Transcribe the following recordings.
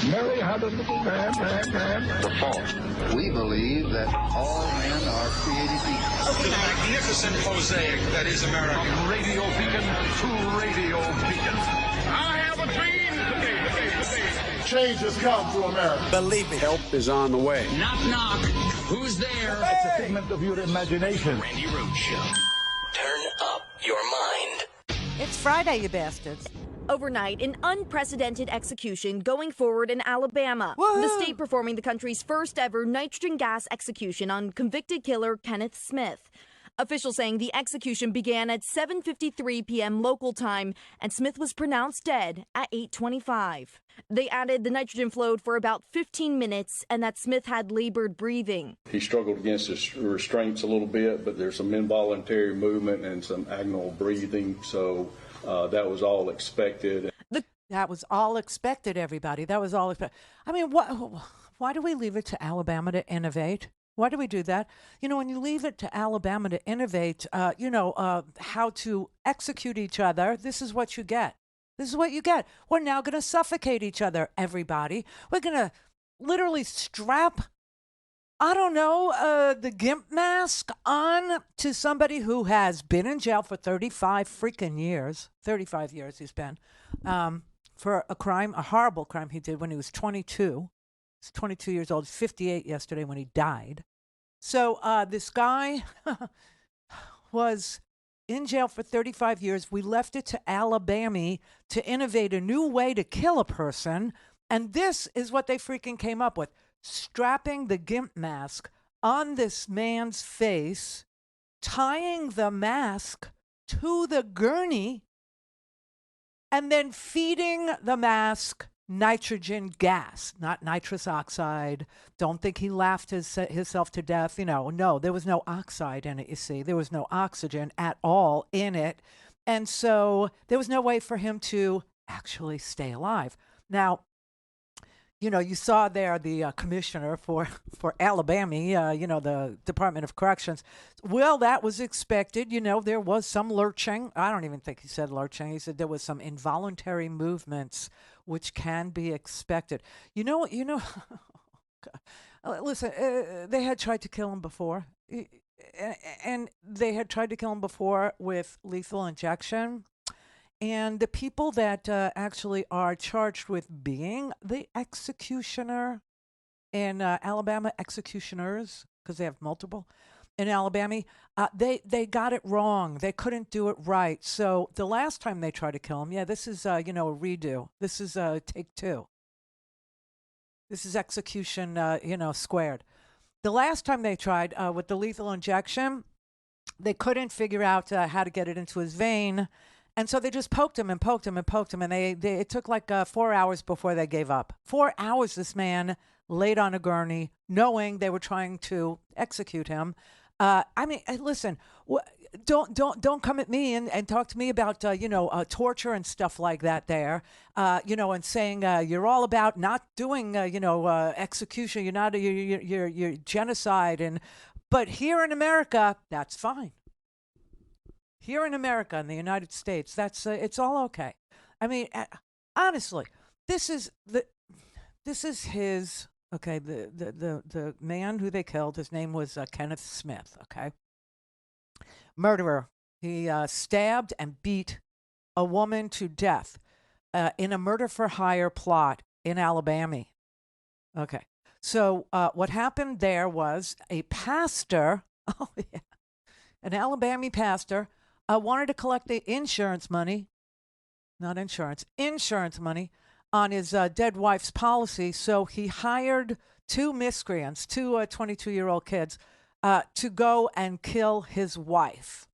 Mary had a little lamb. The fourth, we believe that all men are created equal. To the magnificent mosaic that is America. From radio beacon to radio beacon. I have a dream. Change has come to America. Believe me. Help is on the way. Knock, knock. Who's there? It's a figment of your imagination. Randi Rhodes Show. Turn up your mind. It's Friday, you bastards. Overnight, an unprecedented execution going forward in Alabama. Woo-hoo! The state performing the country's first ever nitrogen gas execution on convicted killer Kenneth Smith. Officials saying the execution began at 7:53 p.m. local time, and Smith was pronounced dead at 8:25. They added the nitrogen flowed for about 15 minutes and that Smith had labored breathing. He struggled against his restraints a little bit, but there's some involuntary movement and some agonal breathing, so that was all expected. That was all expected, everybody. That was all expected. I mean, why do we leave it to Alabama to innovate? Why do we do that? You know, when you leave it to Alabama to innovate, how to execute each other, this is what you get. This is what you get. We're now going to suffocate each other, everybody. We're going to literally strap, the gimp mask on to somebody who has been in jail for 35 freaking years. 35 years he's been, for a horrible crime he did when he was 22. He's 22 years old, 58 yesterday when he died. So this guy was in jail for 35 years. We left it to Alabama to innovate a new way to kill a person. And this is what they freaking came up with. Strapping the gimp mask on this man's face, tying the mask to the gurney, and then feeding the mask nitrogen gas, not nitrous oxide. Don't think he laughed himself to death. No, there was no oxide in it, you see. There was no oxygen at all in it. And so there was no way for him to actually stay alive. Now, you saw there the commissioner for Alabama, the Department of Corrections. Well, that was expected. There was some lurching. I don't even think he said lurching. He said there was some involuntary movements, which can be expected. Listen, they had tried to kill him before. And they had tried to kill him before with lethal injection. And the people that actually are charged with being the executioner in Alabama, executioners, because they have multiple in Alabama, they got it wrong. They couldn't do it right. So the last time they tried to kill him, this is, a redo. This is take two. This is execution, squared. The last time they tried with the lethal injection, they couldn't figure out how to get it into his vein. And so they just poked him and poked him and poked him. And it took like 4 hours before they gave up. 4 hours this man laid on a gurney knowing they were trying to execute him. Listen, don't come at me and talk to me about, torture and stuff like that there, and saying you're all about not doing, execution. You're not, you're genocide. But here in America, that's fine. Here in America, in the United States, that's it's all okay. I mean, honestly, this is his. Okay, the man who they killed, his name was Kenneth Smith. Okay, murderer. He stabbed and beat a woman to death in a murder for hire plot in Alabama. Okay, so what happened there was a pastor. Oh yeah, an Alabama pastor. Wanted to collect the insurance money money on his dead wife's policy. So he hired two miscreants, two 22-year-old kids, to go and kill his wife.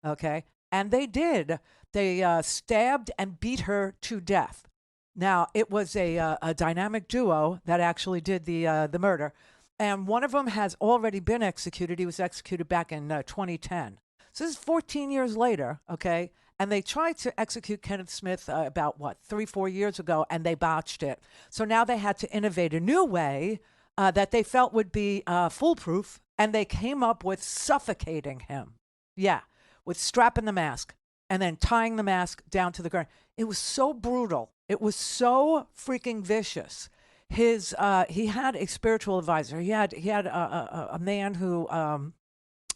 Okay. And they did. They stabbed and beat her to death. Now, it was a dynamic duo that actually did the murder. And one of them has already been executed. He was executed back in 2010. So this is 14 years later, okay? And they tried to execute Kenneth Smith about, 3-4 years ago, and they botched it. So now they had to innovate a new way that they felt would be foolproof, and they came up with suffocating him. Yeah, with strapping the mask and then tying the mask down to the ground. It was so brutal. It was so freaking vicious. he had a spiritual advisor. He had a man who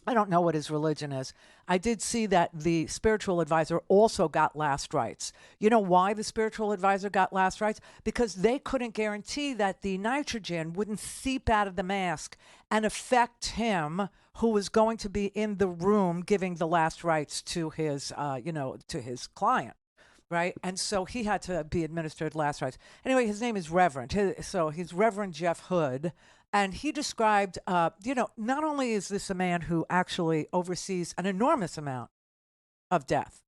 I don't know what his religion is. I did see that the spiritual advisor also got last rites. You know why the spiritual advisor got last rites? Because they couldn't guarantee that the nitrogen wouldn't seep out of the mask and affect him, who was going to be in the room giving the last rites to his, to his client. Right. And so he had to be administered last rites. Anyway, his name is Reverend. So he's Reverend Jeff Hood. And he described, not only is this a man who actually oversees an enormous amount of death.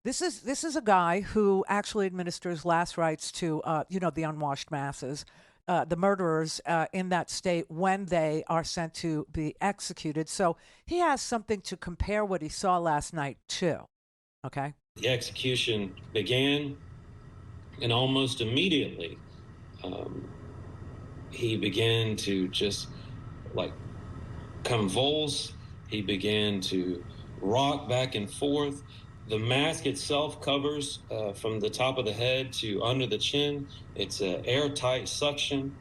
This is a guy who actually administers last rites to, the unwashed masses, the murderers in that state when they are sent to be executed. So he has something to compare what he saw last night to. Okay. The execution began, and almost immediately, he began to just like convulse. He began to rock back and forth. The mask itself covers from the top of the head to under the chin. It's an airtight suction,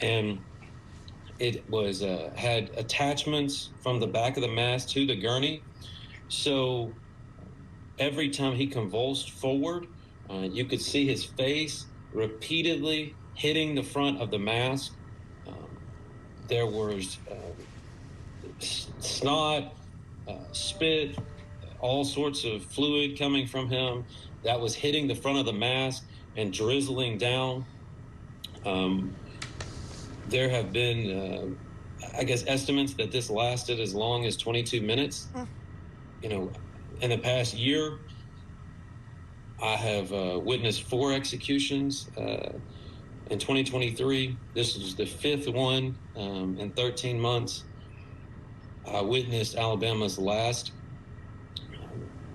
and it was had attachments from the back of the mask to the gurney. So every time he convulsed forward, you could see his face repeatedly hitting the front of the mask. There was snot, spit, all sorts of fluid coming from him that was hitting the front of the mask and drizzling down. There have been, estimates that this lasted as long as 22 minutes. In the past year, I have witnessed 4 executions. In 2023, this is the 5th one in 13 months. I witnessed Alabama's last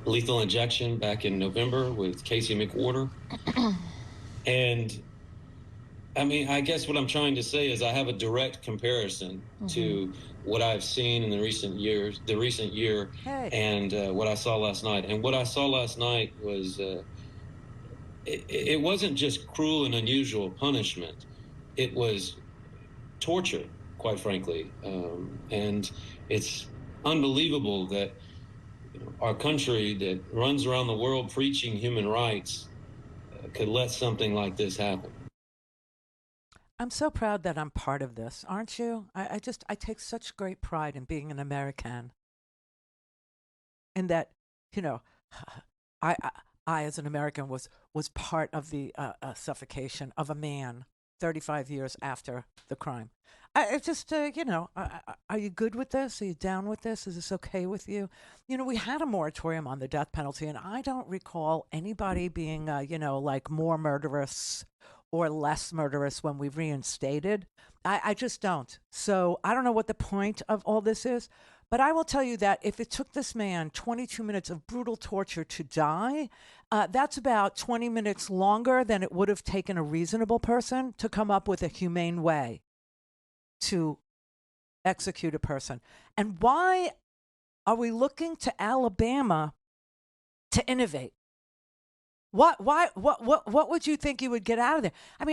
lethal injection back in November with Casey McWhorter. And I guess what I'm trying to say is I have a direct comparison to what I've seen in the recent year, and what I saw last night. And what I saw last night was it wasn't just cruel and unusual punishment. It was torture, quite frankly. And it's unbelievable that our country that runs around the world preaching human rights could let something like this happen. I'm so proud that I'm part of this, aren't you? I take such great pride in being an American. And that, I as an American was part of the suffocation of a man 35 years after the crime. It's just, are you good with this? Are you down with this? Is this okay with you? We had a moratorium on the death penalty, and I don't recall anybody being, more murderous or less murderous when we reinstated. I just don't. So I don't know what the point of all this is, but I will tell you that if it took this man 22 minutes of brutal torture to die, that's about 20 minutes longer than it would have taken a reasonable person to come up with a humane way to execute a person. And why are we looking to Alabama to innovate? What would you think you would get out of there?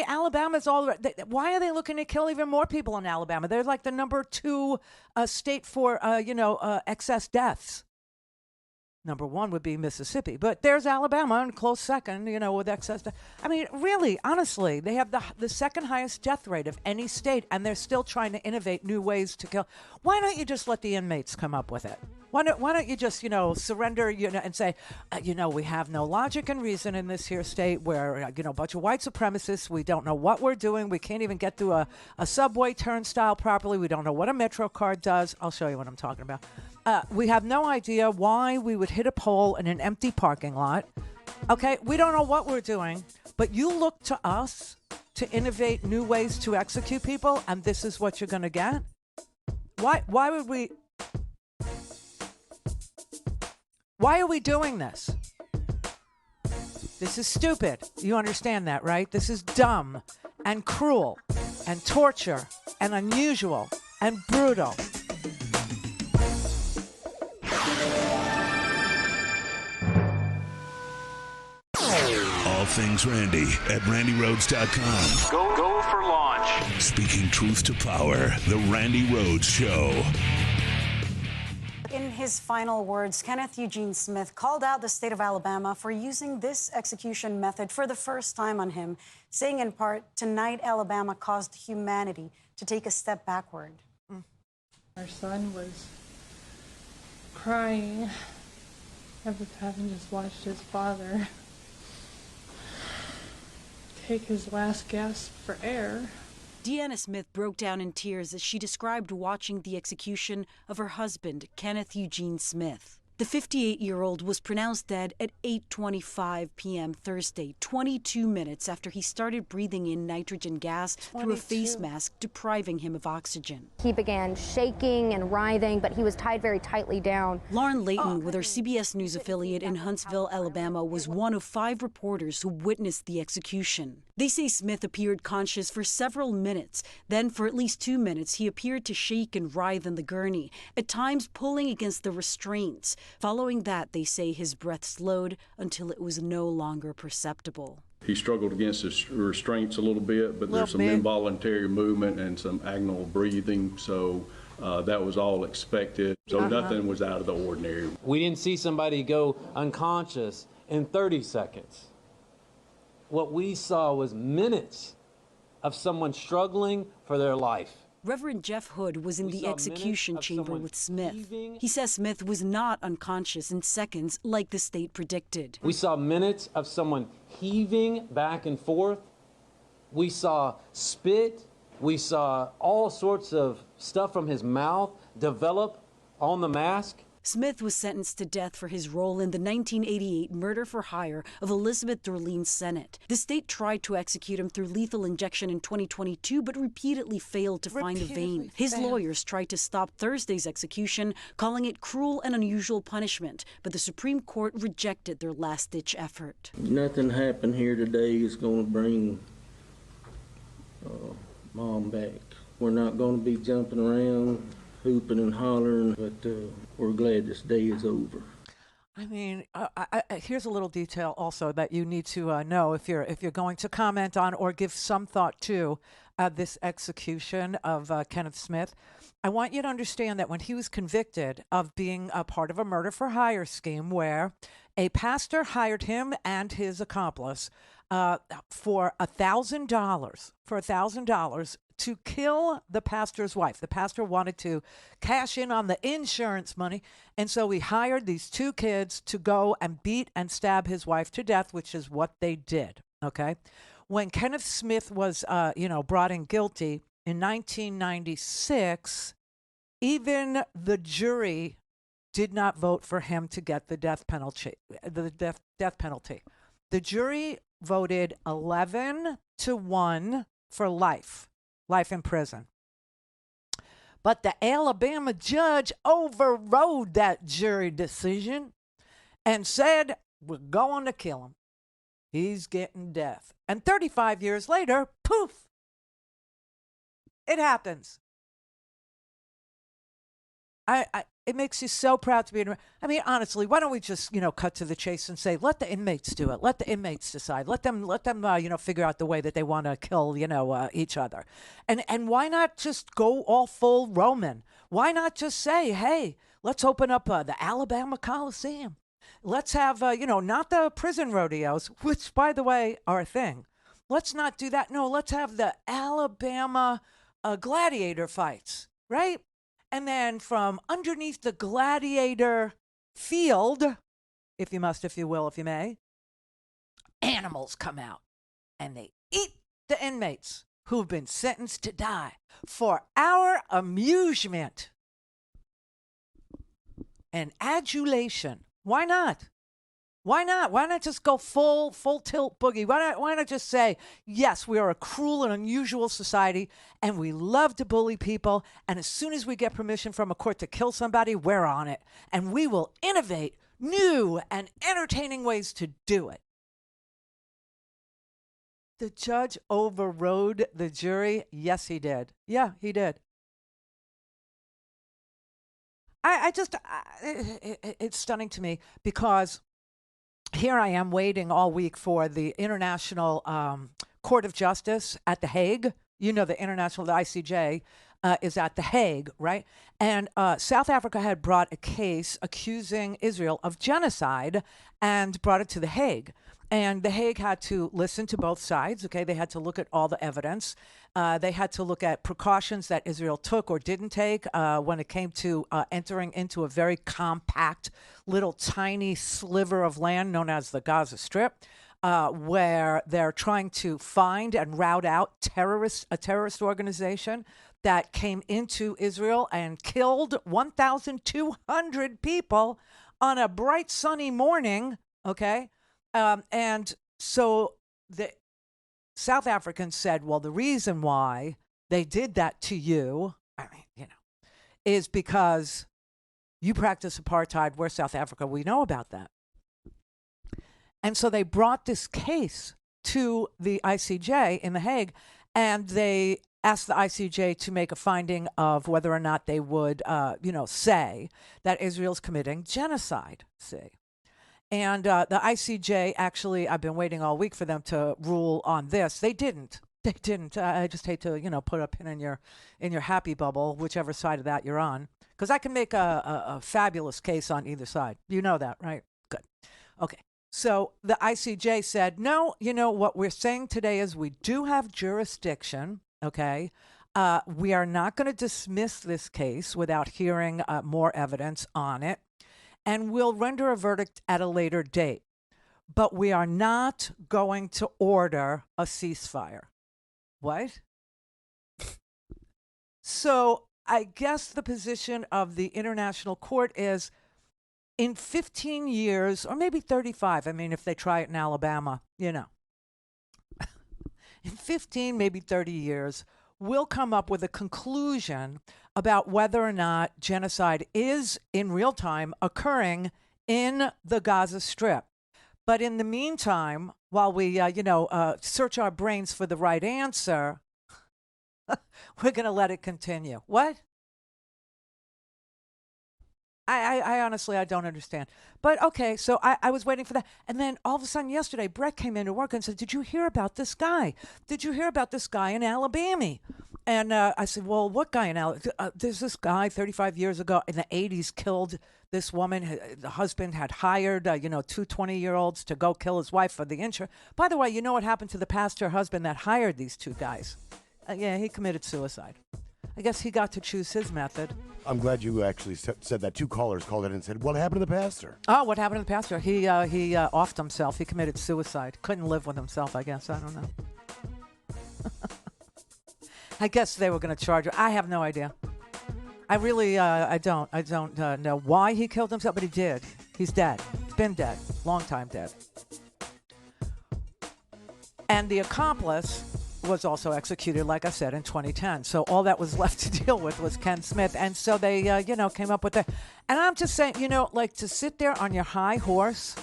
Alabama's all right. Why are they looking to kill even more people in Alabama? They're like the number 2 state for, excess deaths. Number 1 would be Mississippi, but there's Alabama in close second, with excess death. Really, honestly, they have the second highest death rate of any state, and they're still trying to innovate new ways to kill. Why don't you just let the inmates come up with it? Why don't you just, surrender, and say, we have no logic and reason in this here state where, a bunch of white supremacists, we don't know what we're doing. We can't even get through a subway turnstile properly. We don't know what a Metro card does. I'll show you what I'm talking about. We have no idea why we would hit a pole in an empty parking lot. Okay, we don't know what we're doing, but you look to us to innovate new ways to execute people, and this is what you're going to get? Why would we... Why are we doing this? This is stupid. You understand that, right? This is dumb and cruel and torture and unusual and brutal. A things Randy at randyrhodes.com. Go for launch. Speaking truth to power, the Randi Rhodes Show. In his final words, Kenneth Eugene Smith called out the state of Alabama for using this execution method for the first time on him, saying in part, "Tonight, Alabama caused humanity to take a step backward." Our son was crying after having just watched his father take his last gasp for air. Deanna Smith broke down in tears as she described watching the execution of her husband, Kenneth Eugene Smith. The 58-year-old was pronounced dead at 8:25 p.m. Thursday, 22 minutes after he started breathing in nitrogen gas through a face mask, depriving him of oxygen. He began shaking and writhing, but he was tied very tightly down. Lauren Layton, with her CBS News affiliate in Huntsville, Alabama, was one of 5 reporters who witnessed the execution. They say Smith appeared conscious for several minutes. Then, for at least 2 minutes, he appeared to shake and writhe in the gurney, at times pulling against the restraints. Following that, they say his breath slowed until it was no longer perceptible. He struggled against his restraints a little bit, but there's some involuntary movement and some agonal breathing, so that was all expected. So nothing was out of the ordinary. We didn't see somebody go unconscious in 30 seconds. What we saw was minutes of someone struggling for their life. Reverend Jeff Hood was in the execution chamber with Smith. He says Smith was not unconscious in seconds like the state predicted. We saw minutes of someone heaving back and forth. We saw spit. We saw all sorts of stuff from his mouth develop on the mask. Smith was sentenced to death for his role in the 1988 murder for hire of Elizabeth Dorleen Sennett. The state tried to execute him through lethal injection in 2022, but repeatedly failed to find a vein. His lawyers tried to stop Thursday's execution, calling it cruel and unusual punishment, but the Supreme Court rejected their last-ditch effort. Nothing happened here today is going to bring Mom back. We're not going to be jumping around, hooping and hollering, but we're glad this day is over. I mean, here's a little detail also that you need to know if you're going to comment on or give some thought to this execution of Kenneth Smith. I want you to understand that when he was convicted of being a part of a murder for hire scheme where a pastor hired him and his accomplice for $1,000 to kill the pastor's wife. The pastor wanted to cash in on the insurance money, and so he hired these 2 kids to go and beat and stab his wife to death, which is what they did, okay? When Kenneth Smith was, brought in guilty in 1996, even the jury did not vote for him to get the death penalty. The jury voted 11-1 for life in prison. But the Alabama judge overrode that jury decision and said, we're going to kill him. He's getting death. And 35 years later, poof, it happens. It makes you so proud to be in. I mean, honestly, why don't we just, cut to the chase and say, let the inmates do it. Let the inmates decide. Let them, figure out the way that they want to kill, each other. And why not just go all full Roman? Why not just say, hey, let's open up the Alabama Coliseum. Let's have, not the prison rodeos, which, by the way, are a thing. Let's not do that. No, let's have the Alabama gladiator fights, right? And then from underneath the gladiator field, if you must, if you will, if you may, animals come out and they eat the inmates who've been sentenced to die for our amusement and adulation. Why not? Why not? Why not just go full tilt boogie? Why not just say, yes, we are a cruel and unusual society, and we love to bully people, and as soon as we get permission from a court to kill somebody, we're on it, and we will innovate new and entertaining ways to do it. The judge overrode the jury. Yes, he did. Yeah, he did. It's stunning to me because here I am waiting all week for the International Court of Justice at The Hague. You know, the ICJ is at The Hague, right? And South Africa had brought a case accusing Israel of genocide and brought it to The Hague. And The Hague had to listen to both sides, okay? They had to look at all the evidence. They had to look at precautions that Israel took or didn't take when it came to entering into a very compact, little tiny sliver of land known as the Gaza Strip, where they're trying to find and rout out a terrorist organization that came into Israel and killed 1,200 people on a bright, sunny morning, okay? And so the South Africans said, well, the reason why they did that to you, is because you practice apartheid. We're South Africa. We know about that. And so they brought this case to the ICJ in The Hague, and they asked the ICJ to make a finding of whether or not they would, say that Israel's committing genocide, see. And the ICJ, actually, I've been waiting all week for them to rule on this. They didn't. They didn't. I just hate to, put a pin in your happy bubble, whichever side of that you're on, because I can make a fabulous case on either side. You know that, right? Good. Okay. So the ICJ said, no, what we're saying today is we do have jurisdiction, okay? We are not going to dismiss this case without hearing more evidence on it. And we'll render a verdict at a later date. But we are not going to order a ceasefire. What? So I guess the position of the International Court is in 15 years, or maybe 35, if they try it in Alabama, in 15, maybe 30 years, we'll come up with a conclusion about whether or not genocide is in real time occurring in the Gaza Strip. But in the meantime, while we, search our brains for the right answer, we're going to let it continue. What? I honestly, I don't understand. But okay, so I was waiting for that. And then all of a sudden yesterday, Brett came into work and said, did you hear about this guy? Did you hear about this guy in Alabama? And I said, well, what guy in Alabama? There's this guy 35 years ago in the 80s killed this woman. The husband had hired, two 20-year-olds to go kill his wife for the insurance. By the way, you know what happened to the pastor husband that hired these two guys? Yeah, he committed suicide. I guess he got to choose his method. I'm glad you actually said that. Two callers called in and said, what happened to the pastor? Oh, what happened to the pastor? He offed himself. He committed suicide. Couldn't live with himself, I guess. I don't know. I guess they were going to charge him. I have no idea. I really, I don't know why he killed himself, but he did. He's dead. He's been dead. Long time dead. And the accomplice was also executed, like I said, in 2010. So all that was left to deal with was Ken Smith. And so they, came up with that. And I'm just saying, to sit there on your high horse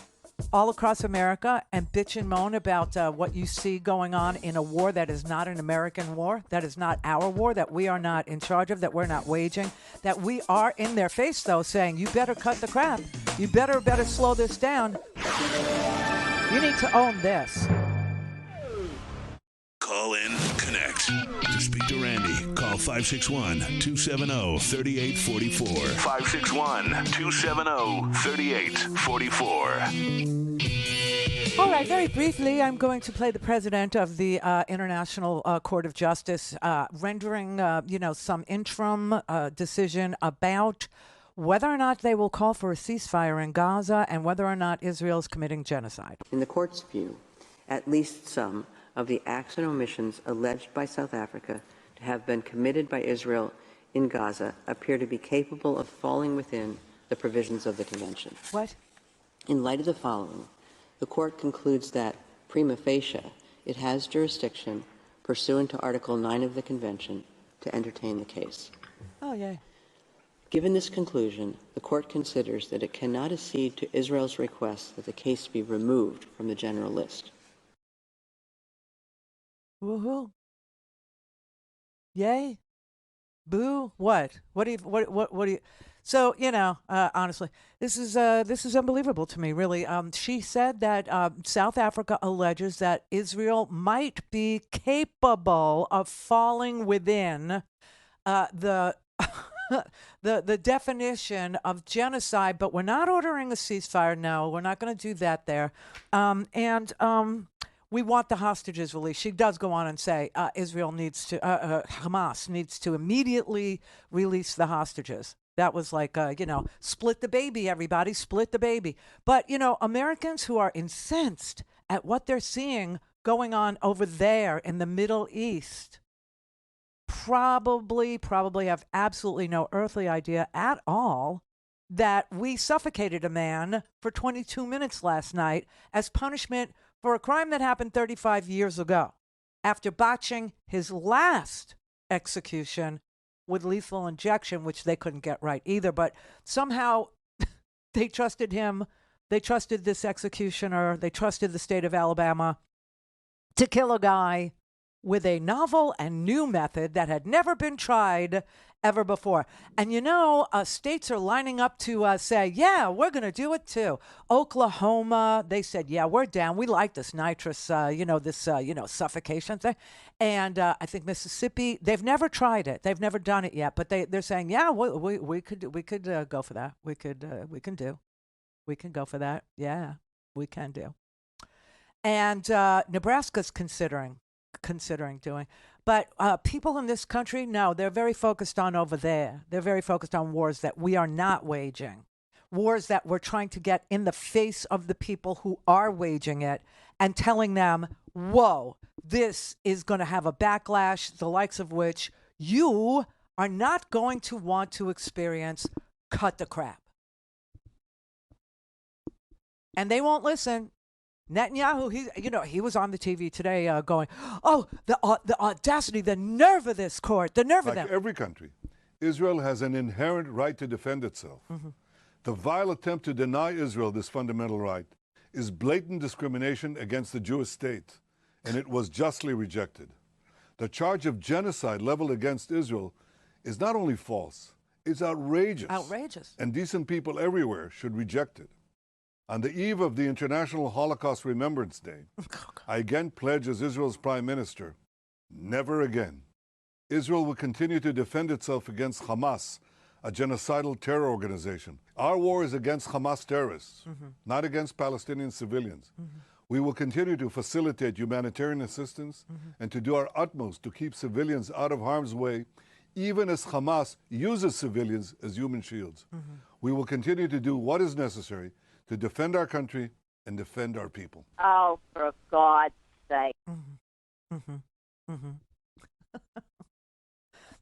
all across America and bitch and moan about what you see going on in a war that is not an American war, that is not our war, that we are not in charge of, that we're not waging, that we are in their face, though, saying, you better cut the crap. You better slow this down. You need to own this. Call in, connect. To speak to Randi, call 561-270-3844. 561-270-3844. All right, very briefly, I'm going to play the president of the International Court of Justice rendering, some interim decision about whether or not they will call for a ceasefire in Gaza and whether or not Israel is committing genocide. In the court's view, at least some of the acts and omissions alleged by South Africa to have been committed by Israel in Gaza appear to be capable of falling within the provisions of the Convention. What? In light of the following, the court concludes that, prima facie, it has jurisdiction pursuant to Article 9 of the Convention to entertain the case. Oh, yay. Given this conclusion, the court considers that it cannot accede to Israel's request that the case be removed from the general list. Woohoo! Yay! Boo! What? What do you? So, honestly, this is unbelievable to me, really. She said that South Africa alleges that Israel might be capable of falling within the the definition of genocide, but we're not ordering a ceasefire. No, we're not going to do that there. We want the hostages released. She does go on and say Hamas needs to immediately release the hostages. That was like, split the baby, everybody, split the baby. But, Americans who are incensed at what they're seeing going on over there in the Middle East probably have absolutely no earthly idea at all that we suffocated a man for 22 minutes last night as punishment for a crime that happened 35 years ago after botching his last execution with lethal injection, which they couldn't get right either. But somehow they trusted him. They trusted this executioner. They trusted the state of Alabama to kill a guy with a novel and new method that had never been tried ever before. And states are lining up to say, yeah, we're going to do it too. Oklahoma, they said, yeah, we're down. We like this nitrous, suffocation thing. And I think Mississippi, they've never tried it. They've never done it yet. But they're saying, yeah, we could go for that. We can go for that. Yeah, we can do. And Nebraska's considering doing. But people in this country, no, they're very focused on over there. They're very focused on wars that we are not waging, wars that we're trying to get in the face of the people who are waging it and telling them, whoa, this is going to have a backlash, the likes of which you are not going to want to experience. Cut the crap. And they won't listen. Netanyahu, he was on the TV today going, oh, the audacity, the nerve of this court, the nerve of them. Like every country, Israel has an inherent right to defend itself. Mm-hmm. The vile attempt to deny Israel this fundamental right is blatant discrimination against the Jewish state, and it was justly rejected. The charge of genocide leveled against Israel is not only false, it's outrageous. Outrageous. And decent people everywhere should reject it. On the eve of the International Holocaust Remembrance Day, I again pledge as Israel's Prime Minister, never again. Israel will continue to defend itself against Hamas, a genocidal terror organization. Our war is against Hamas terrorists, not against Palestinian civilians. We will continue to facilitate humanitarian assistance and to do our utmost to keep civilians out of harm's way, even as Hamas uses civilians as human shields. We will continue to do what is necessary to defend our country and defend our people. Oh, for God's sake.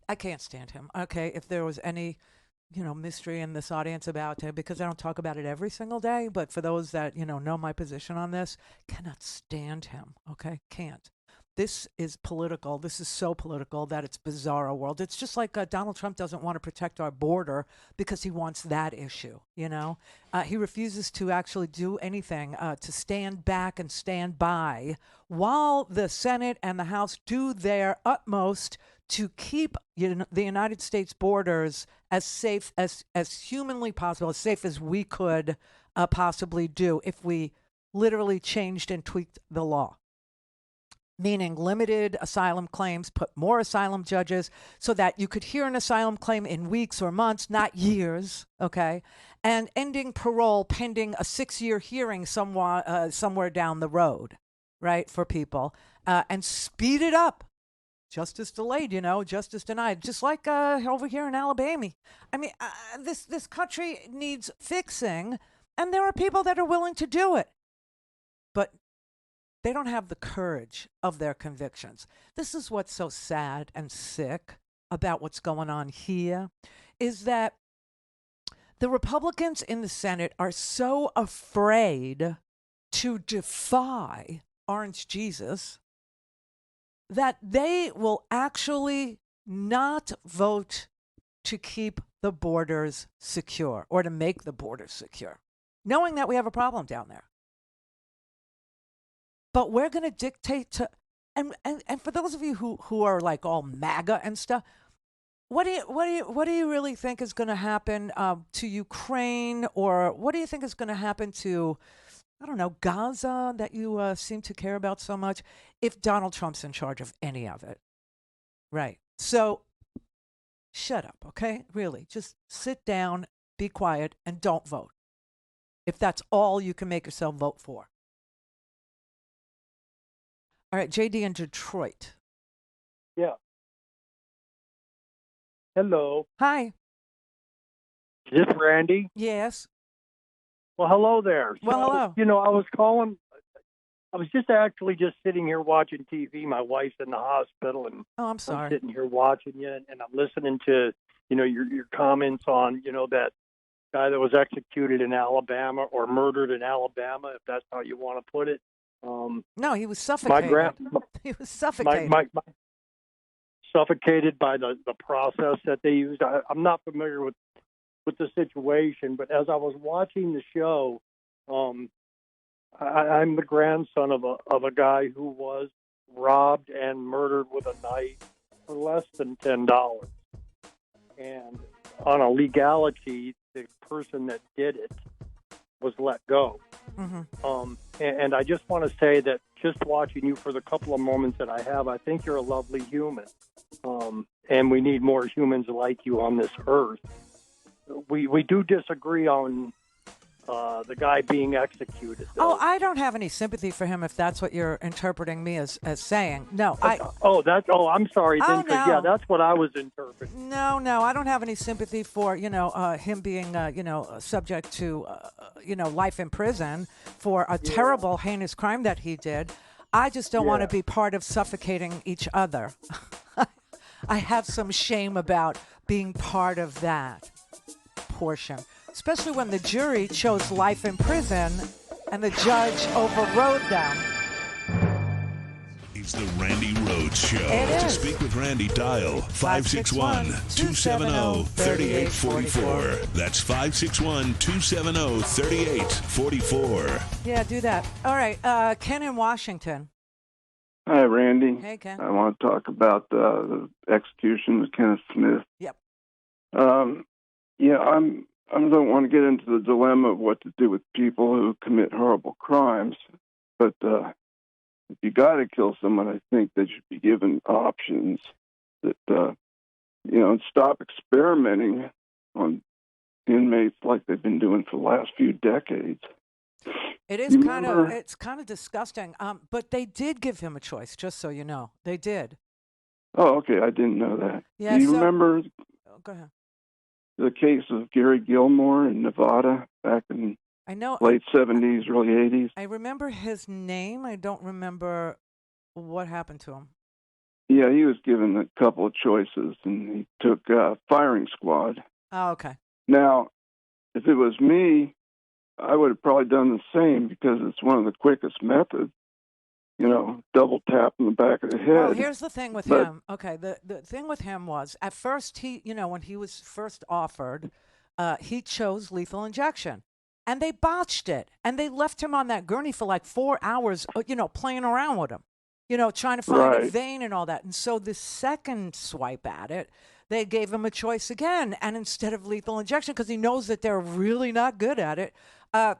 I can't stand him. Okay, if there was any, mystery in this audience about him, because I don't talk about it every single day, but for those that, know my position on this, cannot stand him. Okay, can't. This is political. This is so political that it's bizarro world. It's just like Donald Trump doesn't want to protect our border because he wants that issue, He refuses to actually do anything to stand back and stand by while the Senate and the House do their utmost to keep the United States borders as safe as humanly possible, as safe as we could possibly do if we literally changed and tweaked the law. Meaning limited asylum claims, put more asylum judges so that you could hear an asylum claim in weeks or months, not years, okay? And ending parole pending a 6-year hearing somewhere down the road, right, for people. And speed it up. Justice delayed, justice denied. Just like over here in Alabama. I mean, this country needs fixing, and there are people that are willing to do it. But they don't have the courage of their convictions. This is what's so sad and sick about what's going on here, is that the Republicans in the Senate are so afraid to defy Orange Jesus that they will actually not vote to keep the borders secure or to make the borders secure, knowing that we have a problem down there. But we're going to dictate to, and for those of you who are like all MAGA and stuff, What do you really think is going to happen to Ukraine, or what do you think is going to happen to, I don't know, Gaza that you seem to care about so much, if Donald Trump's in charge of any of it? Right. So shut up, okay? Really, just sit down, be quiet, and don't vote, if that's all you can make yourself vote for. All right, JD in Detroit. Yeah. Hello. Hi. Is this Randy? Yes. Well, hello there. Well, hello. You know, I was just sitting here watching TV. My wife's in the hospital, and I'm sorry. I'm sitting here watching you, and I'm listening to, your comments on, that guy that was executed in Alabama or murdered in Alabama, if that's how you want to put it. No, he was suffocated. He was suffocated. Suffocated by the process that they used. I'm not familiar with the situation, but as I was watching the show, I'm the grandson of a guy who was robbed and murdered with a knife for less than $10. And on a legality, the person that did it was let go. Mm-hmm. And I just want to say that just watching you for the couple of moments that I have, I think you're a lovely human. And we need more humans like you on this earth. We do disagree on the guy being executed, though. Oh, I don't have any sympathy for him, if that's what you're interpreting me as saying. No, I'm sorry. Oh, Then, 'cause, no. yeah, that's what I was interpreting. No, I don't have any sympathy for, him being, subject to, life in prison for a terrible, heinous crime that he did. I just don't want to be part of suffocating each other. I have some shame about being part of that portion, especially when the jury chose life in prison and the judge overrode them. It's the Randi Rhodes Show. It is. To speak with Randi, dial 561-270-3844. That's 561-270-3844. Yeah, do that. All right, Ken in Washington. Hi, Randy. Hey, Ken. I want to talk about the execution of Kenneth Smith. Yep. I don't want to get into the dilemma of what to do with people who commit horrible crimes, but if you got to kill someone, I think they should be given options that, and stop experimenting on inmates like they've been doing for the last few decades. It is it's kind of disgusting. But they did give him a choice, just so you know. They did. Oh, okay. I didn't know that. Yeah, do you remember go ahead. the case of Gary Gilmore in Nevada back in late 70s, early 80s? I remember his name. I don't remember what happened to him. Yeah, he was given a couple of choices, and he took firing squad. Oh, okay. Now, if it was me, I would have probably done the same because it's one of the quickest methods. Double tap in the back of the head. Well, here's the thing with him. Okay, the thing with him was, at first, when he was first offered, he chose lethal injection. And they botched it. And they left him on that gurney for like 4 hours, playing around with him, trying to find a vein and all that. And so the second swipe at it, they gave him a choice again. And instead of lethal injection, because he knows that they're really not good at it,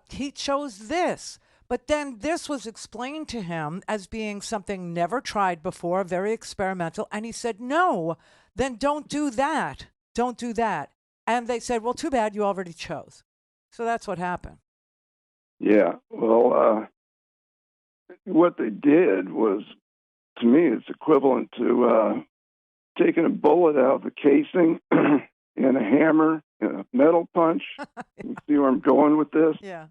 he chose this. But then this was explained to him as being something never tried before, very experimental. And he said, no, then don't do that. Don't do that. And they said, well, too bad, you already chose. So that's what happened. Yeah, well, what they did was, to me, it's equivalent to taking a bullet out of the casing and a hammer and a metal punch. You see where I'm going with this? Yeah.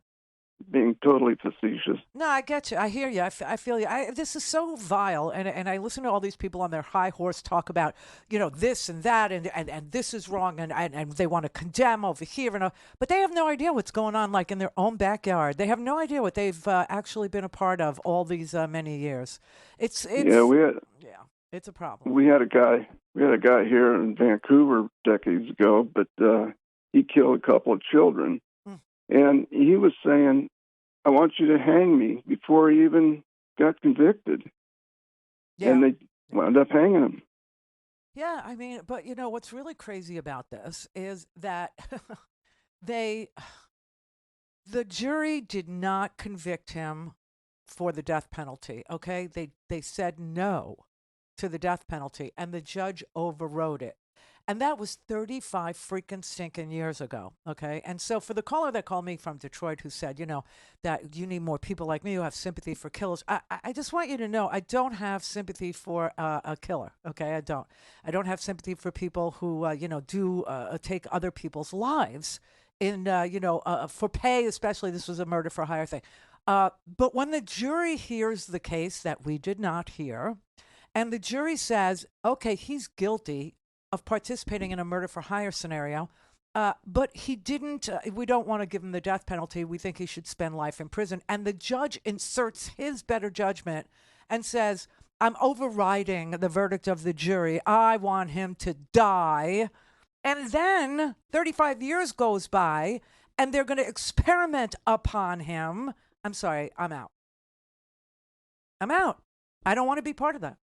Being totally facetious. No, I get you. I hear you. I feel you. This is so vile, and I listen to all these people on their high horse talk about, this and that, and this is wrong, and they want to condemn over here, but they have no idea what's going on, like in their own backyard. They have no idea what they've actually been a part of all these many years. It's a problem. We had a guy here in Vancouver decades ago, but he killed a couple of children. And he was saying, I want you to hang me before he even got convicted. Yeah. And they wound up hanging him. Yeah, I mean, but you know what's really crazy about this is that they, the jury did not convict him for the death penalty. Okay, they said no to the death penalty, and the judge overrode it. And that was 35 freaking stinking years ago. Okay. And so for the caller that called me from Detroit who said, you know, that you need more people like me who have sympathy for killers, I just want you to know I don't have sympathy for a killer. Okay. I don't have sympathy for people who, you know, do take other people's lives in, you know, for pay, especially. This was a murder for hire thing. But when the jury hears the case that we did not hear, and the jury says, okay, he's guilty of participating in a murder for hire scenario, but he didn't, we don't want to give him the death penalty. We think he should spend life in prison. And the judge inserts his better judgment and says, I'm overriding the verdict of the jury. I want him to die. And then 35 years goes by and they're going to experiment upon him. I'm sorry, I'm out. I'm out. I don't want to be part of that.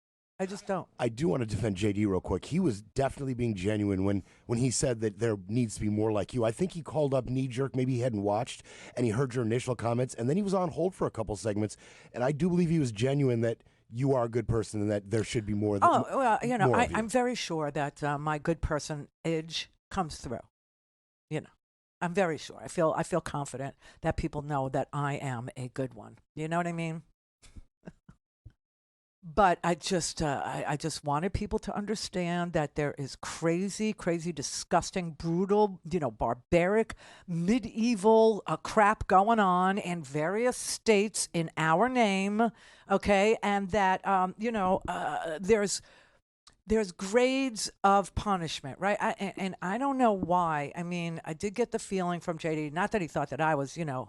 I just don't. I do want to defend JD real quick. He was definitely being genuine when he said that there needs to be more like you. I think he called up Knee Jerk. Maybe he hadn't watched, and he heard your initial comments, and then he was on hold for a couple segments. And I do believe he was genuine that you are a good person and that there should be more. Oh, well, you know, I'm very sure that my good person edge comes through. You know, I'm very sure. I feel confident that people know that I am a good one. You know what I mean? But I just wanted people to understand that there is crazy, disgusting, brutal, you know, barbaric, medieval crap going on in various states in our name, okay? And that, you know, there's grades of punishment, right? And I don't know why. I mean, I did get the feeling from JD, not that he thought that I was, you know,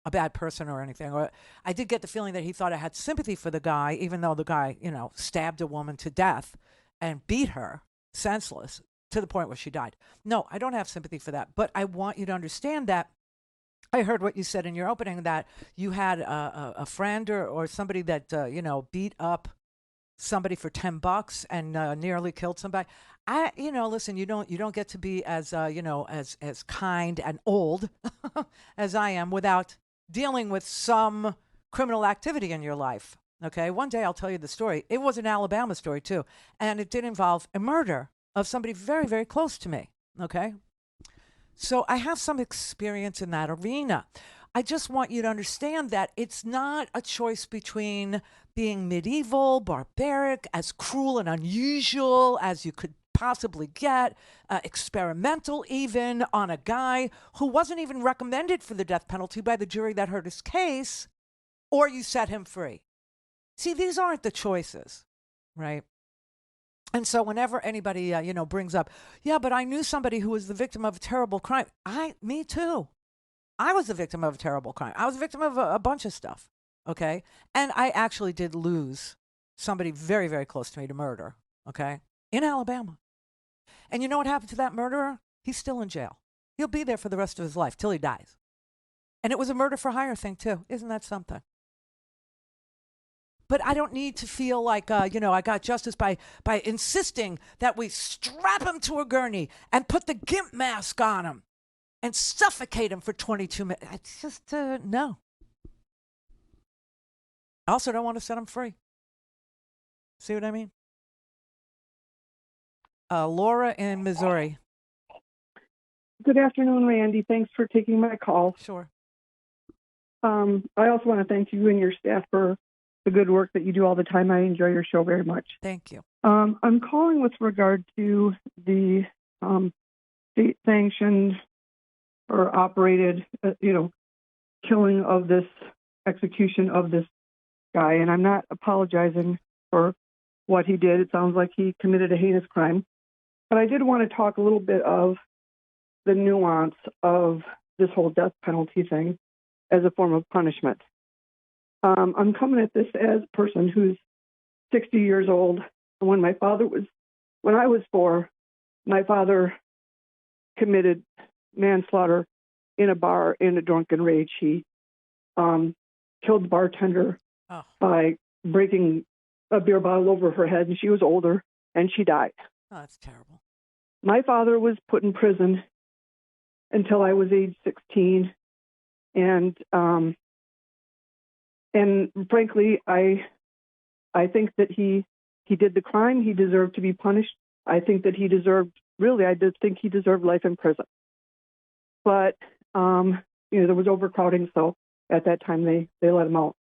a bad person or anything. Or I did get the feeling that he thought I had sympathy for the guy, even though the guy, you know, stabbed a woman to death and beat her senseless to the point where she died. No, I don't have sympathy for that. But I want you to understand that I heard what you said in your opening, that you had a friend or somebody that, you know, beat up somebody for $10 and nearly killed somebody. You know, listen, you don't get to be as, you know, as kind and old as I am without dealing with some criminal activity in your life. Okay. One day I'll tell you the story. It was an Alabama story too. And it did involve a murder of somebody very, very close to me. Okay. So I have some experience in that arena. I just want you to understand that it's not a choice between being medieval, barbaric, as cruel and unusual as you could possibly get, experimental even on a guy who wasn't even recommended for the death penalty by the jury that heard his case, or you set him free. See, these aren't the choices, right? And so whenever anybody, you know, brings up, yeah, but I knew somebody who was the victim of a terrible crime. Me too. I was the victim of a terrible crime. I was a victim of a bunch of stuff, okay? And I actually did lose somebody very, very close to me to murder, okay, in Alabama. And you know what happened to that murderer? He's still in jail. He'll be there for the rest of his life till he dies. And it was a murder for hire thing too. Isn't that something? But I don't need to feel like, you know, I got justice by insisting that we strap him to a gurney and put the gimp mask on him and suffocate him for 22 minutes. I just, no. I also don't want to set him free. See what I mean? Laura in Missouri. Good afternoon, Randy. Thanks for taking my call. Sure. I also want to thank you and your staff for the good work that you do all the time. I enjoy your show very much. Thank you. I'm calling with regard to the state-sanctioned or operated, you know, killing of this execution of this guy. And I'm not apologizing for what he did. It sounds like he committed a heinous crime. But I did want to talk a little bit of the nuance of this whole death penalty thing as a form of punishment. I'm coming at this as a person who's 60 years old. When I was 4, my father committed manslaughter in a bar in a drunken rage. He killed the bartender by breaking a beer bottle over her head, and she was older. and she died. Oh, that's terrible. My father was put in prison until I was age 16, and frankly, I think that he did the crime. He deserved to be punished. I think that he deserved. Really, I did think he deserved life in prison. But there was overcrowding, so at that time they let him out.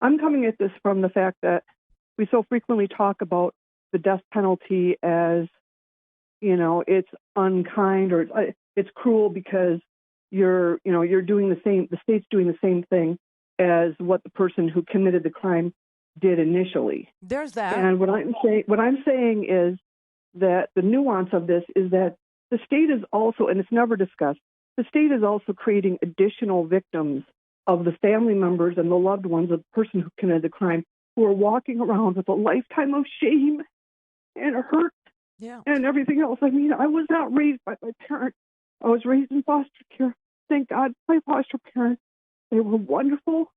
I'm coming at this from the fact that we so frequently talk about the death penalty as, it's unkind or it's cruel because you're doing the same. The state's doing the same thing as what the person who committed the crime did initially. There's that. And what I'm saying is that the nuance of this is that the state is also, and it's never discussed, the state is also creating additional victims of the family members and the loved ones of the person who committed the crime, who are walking around with a lifetime of shame and hurt and everything else. I mean, I was not raised by my parents. I was raised in foster care. Thank God, my foster parents, they were wonderful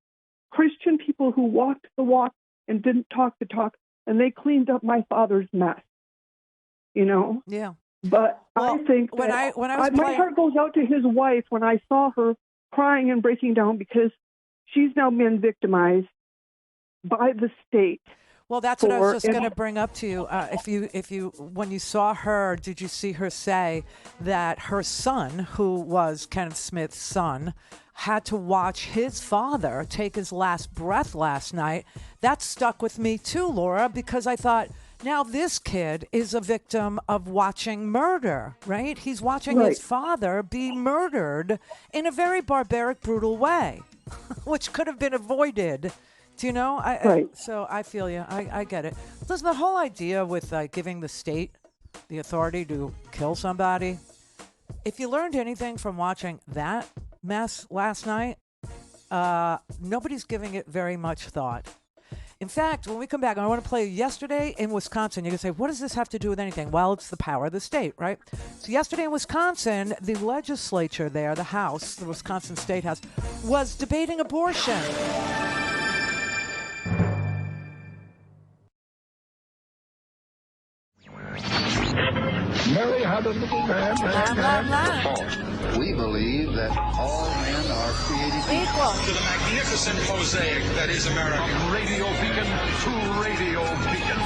Christian people who walked the walk and didn't talk the talk, and they cleaned up my father's mess. Yeah. But I think that my heart goes out to his wife when I saw her crying and breaking down because she's now been victimized by the state. Well, that's what I was just going to bring up to you. When you saw her, did you see her say that her son, who was Kenneth Smith's son, had to watch his father take his last breath last night? That stuck with me too, Laura, because I thought, now this kid is a victim of watching murder, right? He's watching his father be murdered in a very barbaric, brutal way, which could have been avoided. Do you know? So I feel you. I get it. Listen, the whole idea with giving the state the authority to kill somebody, if you learned anything from watching that mess last night, nobody's giving it very much thought. In fact, when we come back, I want to play yesterday in Wisconsin. You can say, what does this have to do with anything? Well, it's the power of the state, right? So yesterday in Wisconsin, the legislature there, the House, the Wisconsin State House, was debating abortion. Mary had a little lamb. We believe that all men are created equal. To the magnificent mosaic that is America. From radio beacon to radio beacon.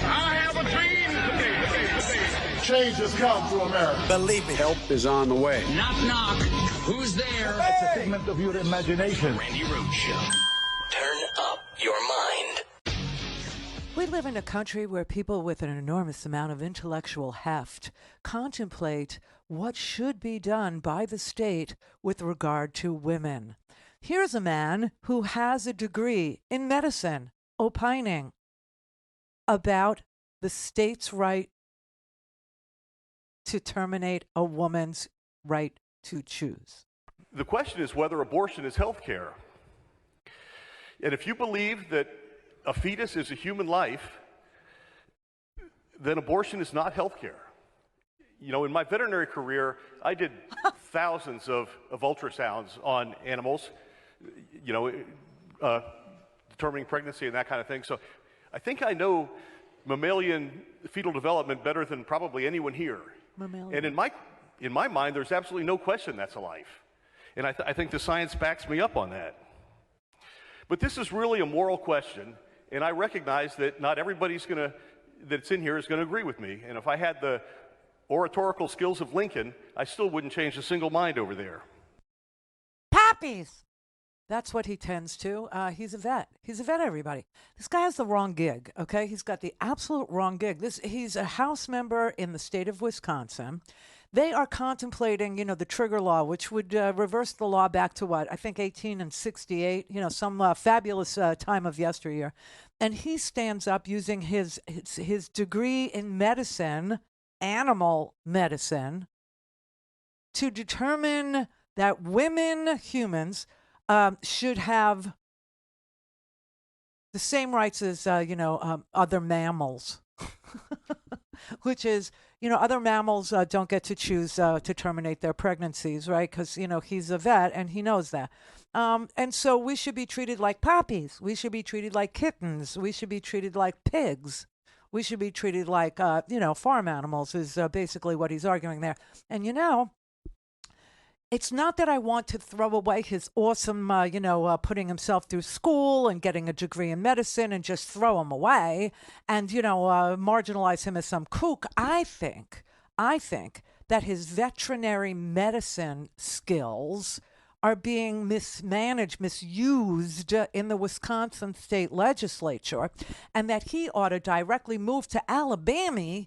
I have a dream today. Change has come to America. Believe me. Help is on the way. Knock, knock. Who's there? It's a figment of your imagination. Randi Rhodes Show. Turn up your mind. We live in a country where people with an enormous amount of intellectual heft contemplate what should be done by the state with regard to women. Here's a man who has a degree in medicine opining about the state's right to terminate a woman's right to choose. The question is whether abortion is health care. And if you believe that a fetus is a human life, then abortion is not health care. In my veterinary career, I did thousands of ultrasounds on animals, determining pregnancy and that kind of thing. So I think I know mammalian fetal development better than probably anyone here. And in my mind, there's absolutely no question that's a life. And I think the science backs me up on that. But this is really a moral question. And I recognize that not everybody that's in here is going to agree with me. And if I had the oratorical skills of Lincoln, I still wouldn't change a single mind over there. Poppies! That's what he tends to. He's a vet. He's a vet, everybody. This guy has the wrong gig, okay? He's got the absolute wrong gig. He's a House member in the state of Wisconsin. They are contemplating, the trigger law, which would reverse the law back to what? I think 1868, some fabulous time of yesteryear. And he stands up using his degree in medicine, animal medicine, to determine that women, humans, should have the same rights as, other mammals, which is, other mammals don't get to choose to terminate their pregnancies, right? Because, he's a vet and he knows that. And so we should be treated like puppies. We should be treated like kittens. We should be treated like pigs. We should be treated like, farm animals is basically what he's arguing there. And, it's not that I want to throw away his awesome, putting himself through school and getting a degree in medicine and just throw him away and, marginalize him as some kook. I think that his veterinary medicine skills are being mismanaged, misused in the Wisconsin state legislature, and that he ought to directly move to Alabama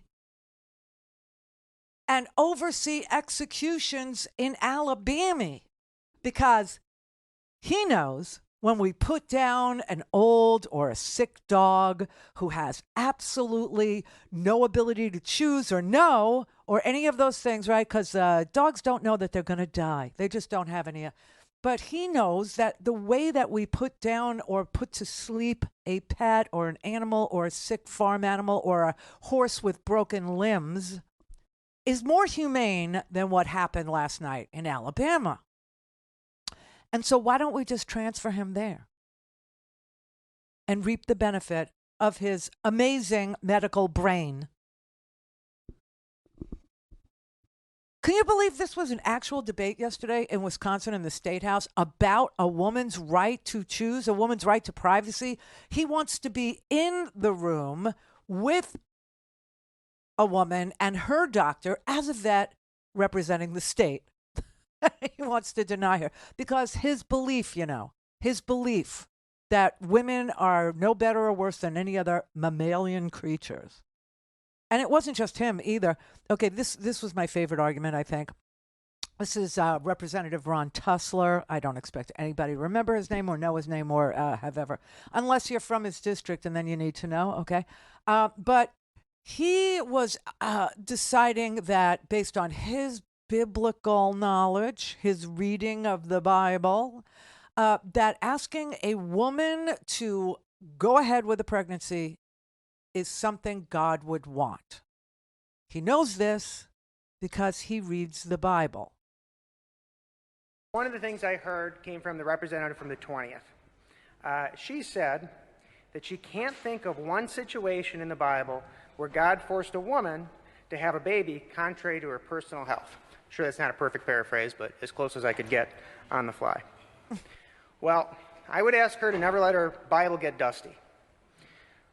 and oversee executions in Alabama, because he knows when we put down an old or a sick dog who has absolutely no ability to choose or know or any of those things, right? Because dogs don't know that they're going to die. They just don't have any. But he knows that the way that we put down or put to sleep a pet or an animal or a sick farm animal or a horse with broken limbs is more humane than what happened last night in Alabama. And so why don't we just transfer him there and reap the benefit of his amazing medical brain? Can you believe this was an actual debate yesterday in Wisconsin in the State House about a woman's right to choose, a woman's right to privacy? He wants to be in the room with a woman and her doctor as a vet representing the state. He wants to deny her because his belief, that women are no better or worse than any other mammalian creatures. And it wasn't just him either. Okay, this was my favorite argument, I think. This is Representative Ron Tussler. I don't expect anybody to remember his name or know his name or have ever, unless you're from his district, and then you need to know, okay? But he was deciding that based on his biblical knowledge, his reading of the Bible, that asking a woman to go ahead with a pregnancy is something God would want. He knows this because he reads the Bible. One of the things I heard came from the representative from the 20th. She said that she can't think of one situation in the Bible where God forced a woman to have a baby contrary to her personal health. Sure, that's not a perfect paraphrase, but as close as I could get on the fly. Well, I would ask her to never let her Bible get dusty.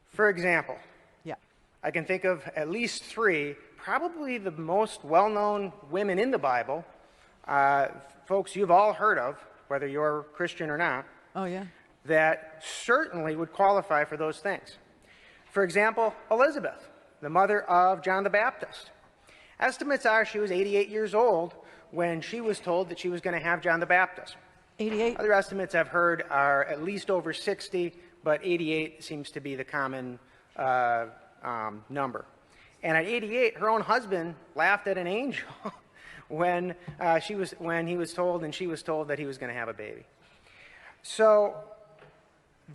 For example, I can think of at least three, probably the most well-known women in the Bible, folks you've all heard of, whether you're Christian or not. Oh, yeah. That certainly would qualify for those things. For example, Elizabeth, the mother of John the Baptist. Estimates are she was 88 years old when she was told that she was going to have John the Baptist. 88? Other estimates I've heard are at least over 60, but 88 seems to be the common number. And at 88, her own husband laughed at an angel when he was told, and she was told that he was going to have a baby. So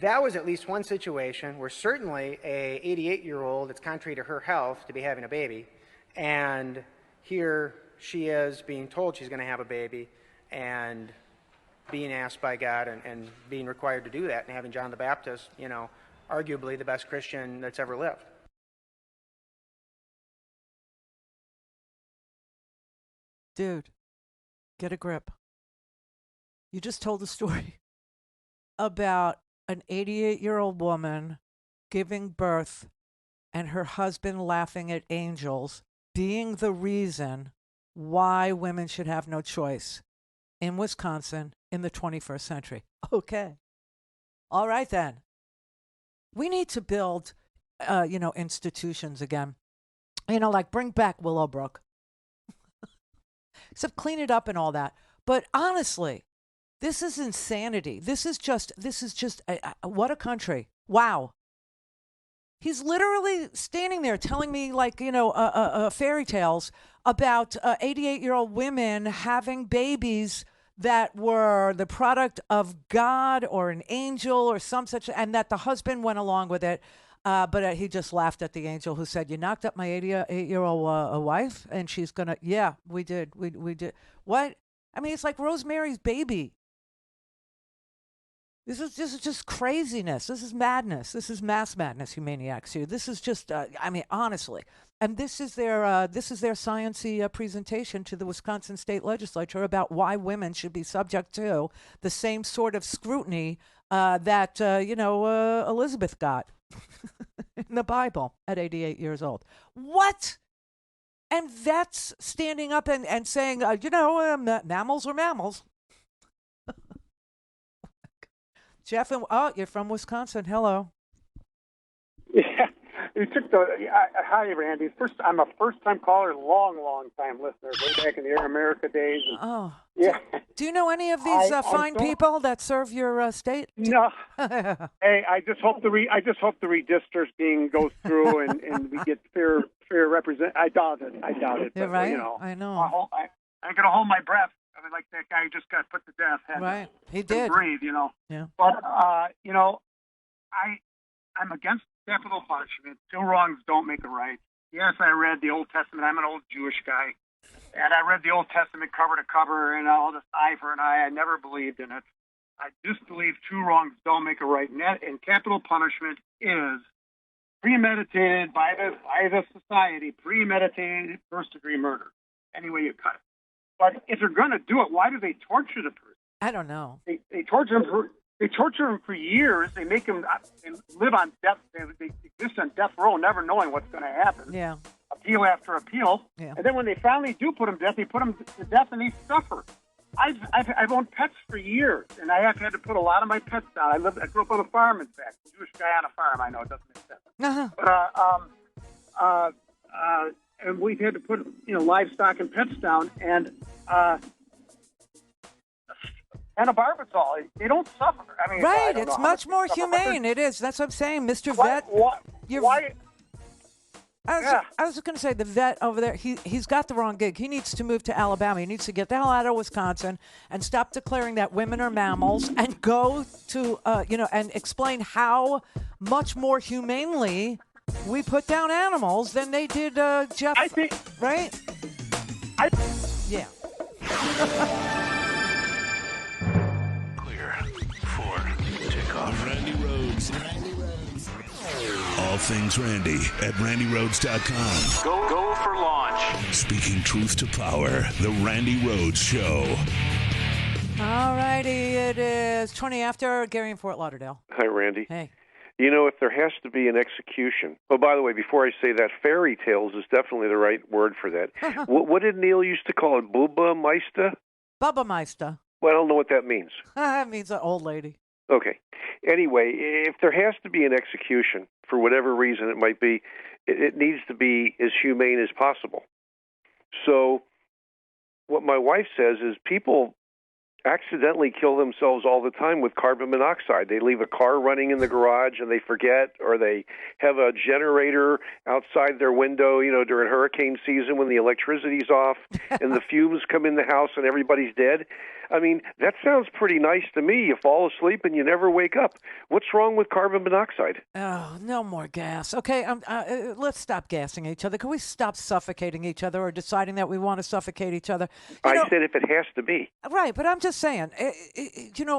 that was at least one situation where certainly a 88-year-old, it's contrary to her health to be having a baby, and here she is being told she's going to have a baby and being asked by God and being required to do that, and having John the Baptist, arguably the best Christian that's ever lived. Dude, get a grip. You just told a story about an 88-year-old woman giving birth and her husband laughing at angels being the reason why women should have no choice in Wisconsin in the 21st century. Okay. All right, then. We need to build, institutions again. Like bring back Willowbrook. Except clean it up and all that. But honestly, this is insanity. This is just what a country. Wow. He's literally standing there telling me fairy tales about 88-year-old women having babies that were the product of God or an angel or some such, and that the husband went along with it. But he just laughed at the angel who said, "You knocked up my 88-year-old wife?" And she's going to, yeah, we did. We did. What? I mean, it's like Rosemary's Baby. This is just craziness. This is madness. This is mass madness, you maniacs. You. This is just. I mean, honestly. And this is their sciencey presentation to the Wisconsin State Legislature about why women should be subject to the same sort of scrutiny that Elizabeth got in the Bible at 88 years old. What? And vets standing up and saying, mammals are mammals. Jeff, you're from Wisconsin. Hello. Yeah, you took the. Hi, Randy. I'm a first-time caller, long time listener, way back in the Air America days. And, yeah. Do you know any of these fine people that serve your state? No. Hey, I just hope the redistricting goes through and we get fair represent. I doubt it. You're but, right. You know, I know. I'm gonna hold my breath. I mean, like that guy who just got put to death. Right. He did. Breathe, you know. Yeah. But I'm against capital punishment. Two wrongs don't make a right. Yes, I read the Old Testament. I'm an old Jewish guy, and I read the Old Testament cover to cover, and all this eye for an eye. I never believed in it. I just believe two wrongs don't make a right. And capital punishment is premeditated by the society, premeditated first-degree murder. Any way you cut it. But if they're going to do it, why do they torture the person? I don't know. They torture them. They torture them for years. They make them live on death. They exist on death row, never knowing what's going to happen. Yeah. Appeal after appeal. Yeah. And then when they finally do put them to death, they put them to death, and they suffer. I've owned pets for years, and I have had to put a lot of my pets down. I grew up on a farm, in fact. Jewish guy on a farm. I know it doesn't make sense. Uh-huh. But and we've had to put livestock and pets down, and pentobarbital, they don't suffer. I mean, right, it's much more humane. It is. That's what I'm saying, Mr. Vet. Why? I was just going to say, the vet over there, he's got the wrong gig. He needs to move to Alabama. He needs to get the hell out of Wisconsin and stop declaring that women are mammals and go to, and explain how much more humanely we put down animals than they did, Jeff. I think, right? Yeah. Clear for takeoff. Randi Rhodes. All things Randi at RandiRhodes.com. Go for launch. Speaking truth to power, the Randi Rhodes Show. All righty, it is 20 after. Gary in Fort Lauderdale. Hi, Randy. Hey. You know, if there has to be an execution. Oh, by the way, before I say that, fairy tales is definitely the right word for that. What did Neil used to call it? Bubba Meister? Bubba Meister. Well, I don't know what that means. That means an old lady. Okay. Anyway, if there has to be an execution, for whatever reason it might be, it needs to be as humane as possible. So what my wife says is people accidentally kill themselves all the time with carbon monoxide. They leave a car running in the garage and they forget, or they have a generator outside their window, during hurricane season when the electricity's off and the fumes come in the house and everybody's dead. I mean, that sounds pretty nice to me. You fall asleep and you never wake up. What's wrong with carbon monoxide? Oh, no more gas. Okay, let's stop gassing each other. Can we stop suffocating each other or deciding that we want to suffocate each other? I said if it has to be. Right, but I'm just saying,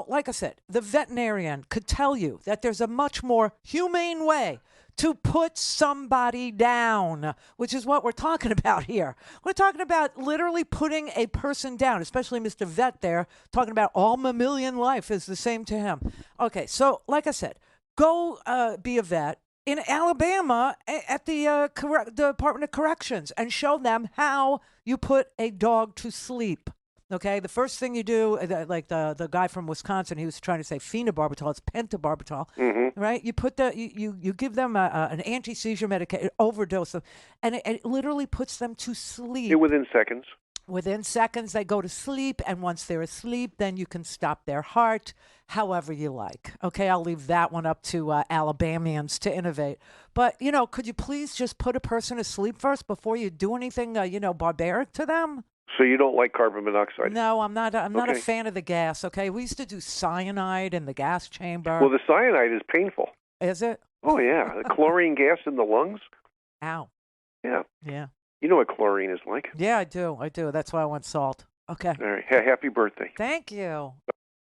like I said, the veterinarian could tell you that there's a much more humane way to put somebody down, which is what we're talking about here. We're talking about literally putting a person down, especially Mr. Vet there, talking about all mammalian life is the same to him. Okay, so like I said, go be a vet in Alabama at the Department of Corrections and show them how you put a dog to sleep. Okay, the first thing you do, like the guy from Wisconsin, he was trying to say phenobarbital, it's pentobarbital, right? You put you give them an anti-seizure medication, overdose them, and it literally puts them to sleep. Within seconds. Within seconds, they go to sleep, and once they're asleep, then you can stop their heart however you like. Okay, I'll leave that one up to Alabamians to innovate. But, could you please just put a person to sleep first before you do anything, barbaric to them? So you don't like carbon monoxide? No, I'm not a fan of the gas, okay? We used to do cyanide in the gas chamber. Well, the cyanide is painful. Is it? Oh, yeah. The chlorine gas in the lungs. Ow. Yeah. Yeah. You know what chlorine is like. Yeah, I do. That's why I want salt. Okay. All right. Happy birthday. Thank you.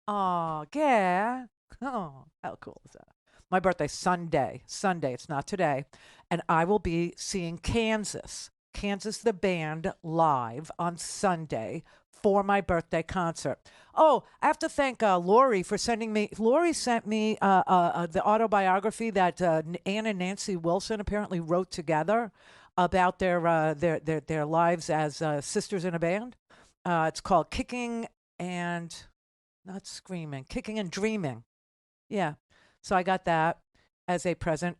Oh, yeah. Oh, how cool is that? My birthday, Sunday. Sunday, it's not today. And I will be seeing Kansas the band live on Sunday for my birthday concert. Oh, I have to thank Lori for sending me. Lori sent me the autobiography that Ann and Nancy Wilson apparently wrote together about their lives as sisters in a band. It's called Kicking and Dreaming. Yeah. So I got that as a present.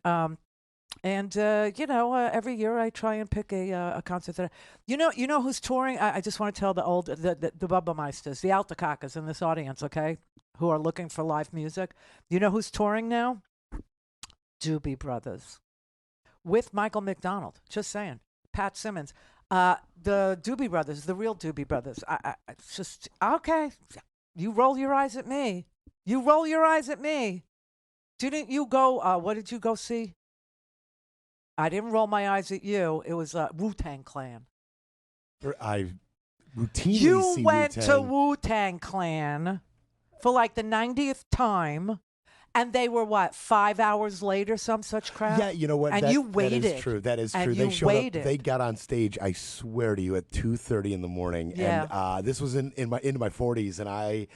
Every year I try and pick a concert that you know who's touring. I just want to tell the Bubba Meisters, the Altacacas in this audience, okay, who are looking for live music. You know who's touring now? Doobie Brothers with Michael McDonald. Just saying. Pat Simmons. The Doobie Brothers, the real Doobie Brothers. It's just okay. You roll your eyes at me. Didn't you go? What did you go see? I didn't roll my eyes at you. It was Wu-Tang Clan. I routinely You see went Wu-Tang. to Wu-Tang Clan for like the 90th time, and they were, 5 hours later, some such crap? Yeah, you know what? And you waited. That is true. That is and true. You They showed waited. up. They got on stage, I swear to you, at 2:30 in the morning. Yeah. And this was into my 40s, and I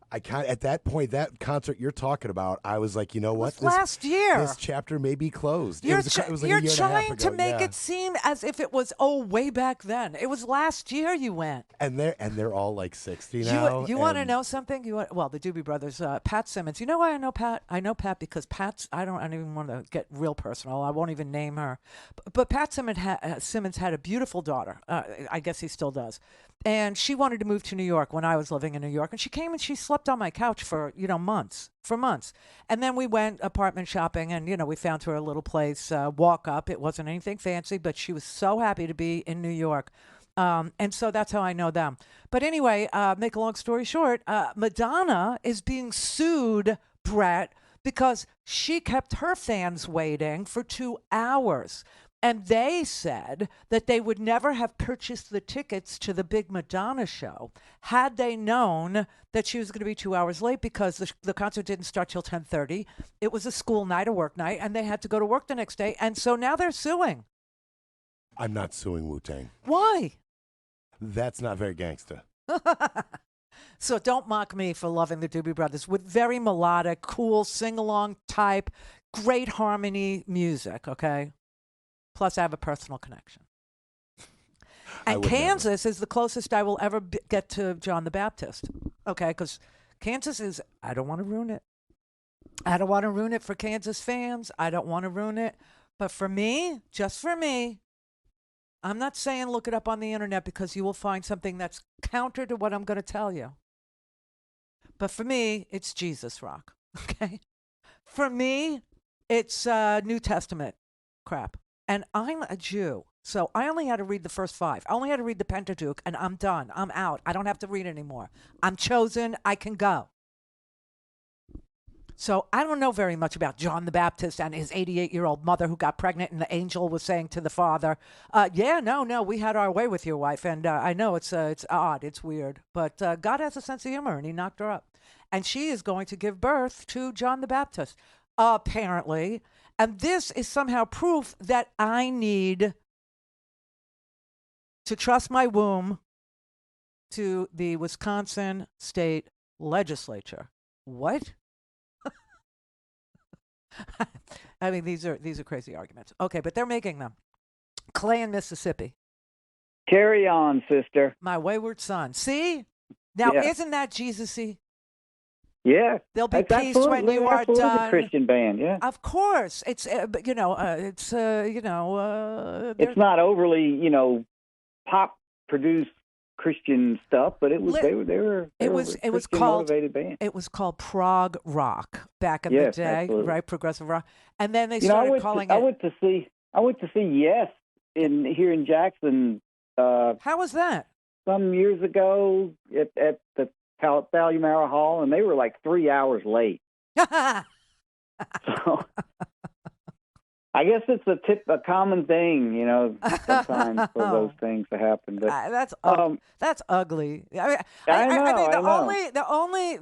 at that point, that concert you're talking about, I was like, you know what? Last year. This chapter may be closed. You're it was like a you're year and a half trying to ago, make yeah. it seem as if it was way back then. It was last year you went. And they're all like 60 now. You want to know something? The Doobie Brothers, Pat Simmons. You know why I know Pat? I know Pat because Pat's. I don't even want to get real personal. I won't even name her. But Pat Simmons had a beautiful daughter. I guess he still does. And she wanted to move to New York when I was living in New York. And she came and she slept on my couch for months. And then we went apartment shopping, and we found her a little place. Walk up. It wasn't anything fancy, but she was so happy to be in New York. And so that's how I know them. But anyway, make a long story short, Madonna is being sued, Brett, because she kept her fans waiting for 2 hours. And they said that they would never have purchased the tickets to the big Madonna show had they known that she was going to be 2 hours late, because the concert didn't start till 10:30. It was a school night, a work night, and they had to go to work the next day. And so now they're suing. I'm not suing Wu-Tang. Why? That's not very gangsta. So don't mock me for loving the Doobie Brothers with very melodic, cool, sing-along type, great harmony music, okay? Plus, I have a personal connection. And Kansas is the closest I will ever get to John the Baptist, okay? Because Kansas is, I don't want to ruin it. I don't want to ruin it for Kansas fans. I don't want to ruin it. But for me, just for me, I'm not saying look it up on the internet, because you will find something that's counter to what I'm going to tell you. But for me, it's Jesus rock, okay? For me, it's New Testament crap. And I'm a Jew, so I only had to read the first 5. I only had to read the Pentateuch, and I'm done. I'm out. I don't have to read anymore. I'm chosen. I can go. So I don't know very much about John the Baptist and his 88-year-old mother who got pregnant, and the angel was saying to the father, no, we had our way with your wife. And I know it's odd, it's weird, but God has a sense of humor, and he knocked her up. And she is going to give birth to John the Baptist, apparently. And this is somehow proof that I need to trust my womb to the Wisconsin State Legislature. What? I mean, these are crazy arguments. Okay, but they're making them. Clay in Mississippi. Carry on, sister. My wayward son. See? Now, Yeah. isn't that Jesus-y? Yeah. There'll be That's peace when you are absolutely done. a Christian band, yeah. Of course. It's, It's not overly, pop-produced Christian stuff, but it was they were a Christian-motivated band. It was called prog rock back in the day, absolutely. right? Progressive rock. And then they I started calling it. I went to see Yes here in Jackson. How was that? Some years ago at the Palomar Hall, and they were like 3 hours late. So I guess it's a common thing, you know, sometimes for those things to happen. But that's ugly. I mean, I think know.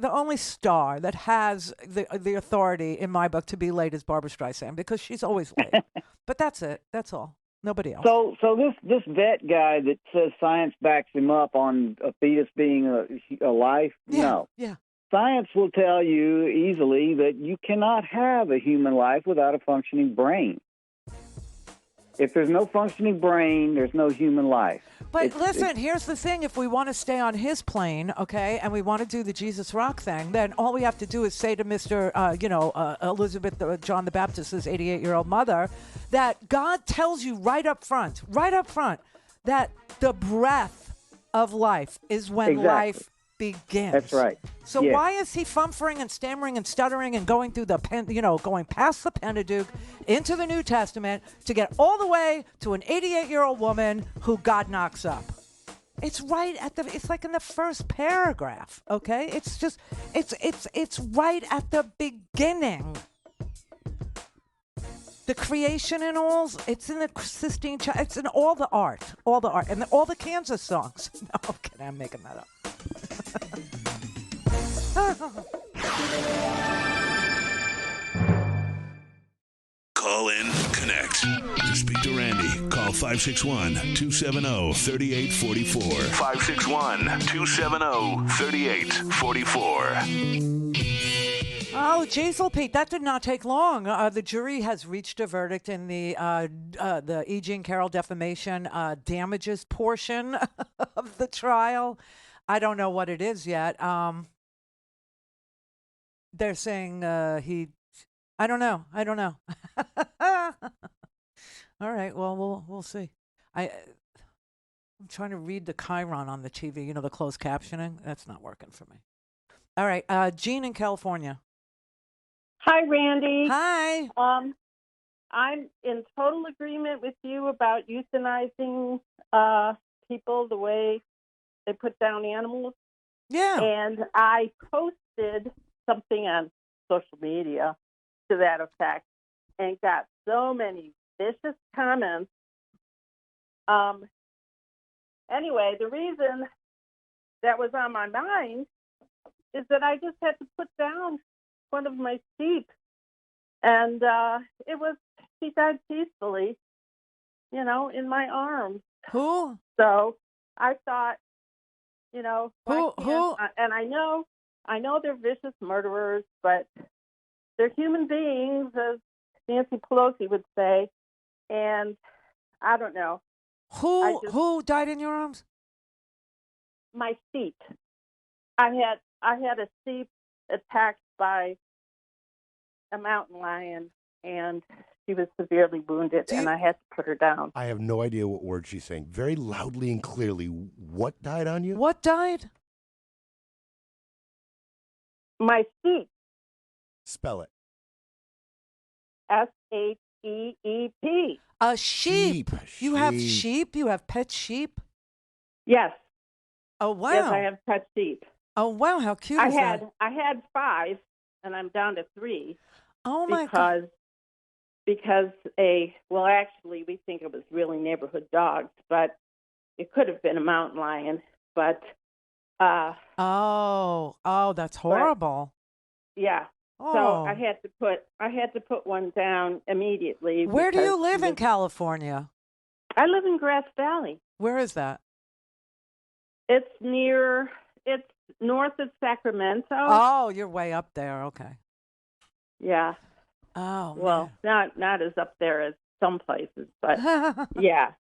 the only star that has the authority in my book to be late is Barbara Streisand, because she's always late. But that's it. That's all. Nobody else. So this vet guy that says science backs him up on a fetus being a life, no. Yeah. Science will tell you easily that you cannot have a human life without a functioning brain. If there's no functioning brain, there's no human life. But listen, here's the thing. If we want to stay on his plane, okay, and we want to do the Jesus Rock thing, then all we have to do is say to Mr., Elizabeth John the Baptist's 88-year-old mother, that God tells you right up front, that the breath of life is when life begins. That's right. So why is he fumfering and stammering and stuttering and going through going past the Pentateuch into the New Testament to get all the way to an 88-year-old woman who God knocks up? It's right at it's like in the first paragraph, okay? It's just, it's right at the beginning. The creation and all, it's in the Sistine Chapel, it's in all the art, and all the Kansas songs. No, I'm kidding, I'm making that up. Call in, connect. To speak to Randy, call 561-270-3844. 561-270-3844. Oh, Jazel Pete, that did not take long. The jury has reached a verdict in the E. Jean Carroll defamation damages portion of the trial. I don't know what it is yet. They're saying I don't know. All right, well, we'll see. I'm trying to read the chyron on the TV, the closed captioning. That's not working for me. All right, Jean in California. Hi, Randy. Hi. I'm in total agreement with you about euthanizing people the way they put down animals. Yeah. And I posted something on social media to that effect and got so many vicious comments. Anyway, the reason that was on my mind is that I just had to put down one of my sheep, and she died peacefully, in my arms. Who? So I thought, who? And I know they're vicious murderers, but they're human beings, as Nancy Pelosi would say, and I don't know. Who died in your arms? My sheep. I had a sheep attacked by a mountain lion, and she was severely wounded, and I had to put her down. I have no idea what word she's saying. Very loudly and clearly, what died on you? What died? My sheep. Spell it. SHEEP. A sheep. You have sheep? You have pet sheep? Yes. Oh, wow. Yes, I have pet sheep. Oh, wow. How cute is that? I had 5, and I'm down to 3. Oh, my God. Because actually, we think it was really neighborhood dogs, but it could have been a mountain lion. But that's horrible. Yeah. Oh. So I had to put one down immediately. Where do you live in California? I live in Grass Valley. Where is that? It's north of Sacramento. Oh, you're way up there. Okay. Yeah. Oh, well, not as up there as some places, but yeah.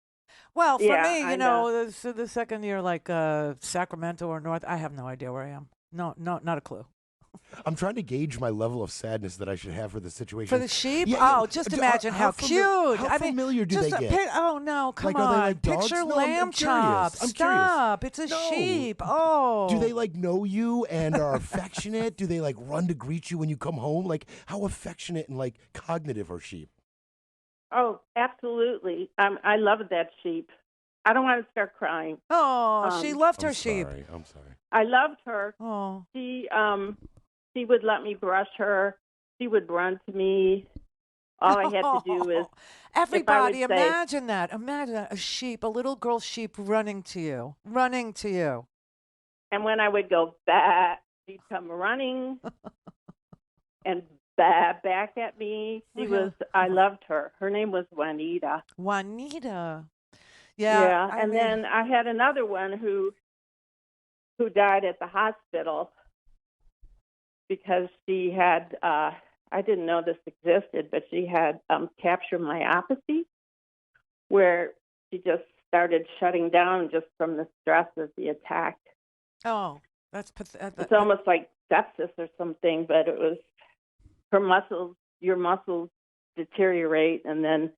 Well, for me, the second year, like Sacramento or North, I have no idea where I am. No, not a clue. I'm trying to gauge my level of sadness that I should have for the situation. For the sheep? Yeah, just imagine how cute. How familiar do they get? Oh, no, come on. Are they like dogs? Picture No, lamb I'm chops. I'm Stop. Curious. It's a sheep. Oh. Do they know you and are affectionate? Do they run to greet you when you come home? How affectionate and cognitive are sheep? Oh, absolutely. I love that sheep. I don't want to start crying. Oh, she loved her sheep. I'm sorry. I loved her. Oh. She would let me brush her. She would run to me. All I had to do is Everybody, if I would say, imagine that. Imagine that. A sheep, a little girl sheep running to you. Running to you. and when I would go back, she'd come running and back at me. I loved her. Her name was Juanita. Juanita. Yeah. I And mean, then I had another one who died at the hospital because she had, I didn't know this existed, but she had capture myopathy, where she just started shutting down just from the stress of the attack. Oh, that's pathetic. It's almost like sepsis or something, but it was her muscles, your muscles deteriorate, and then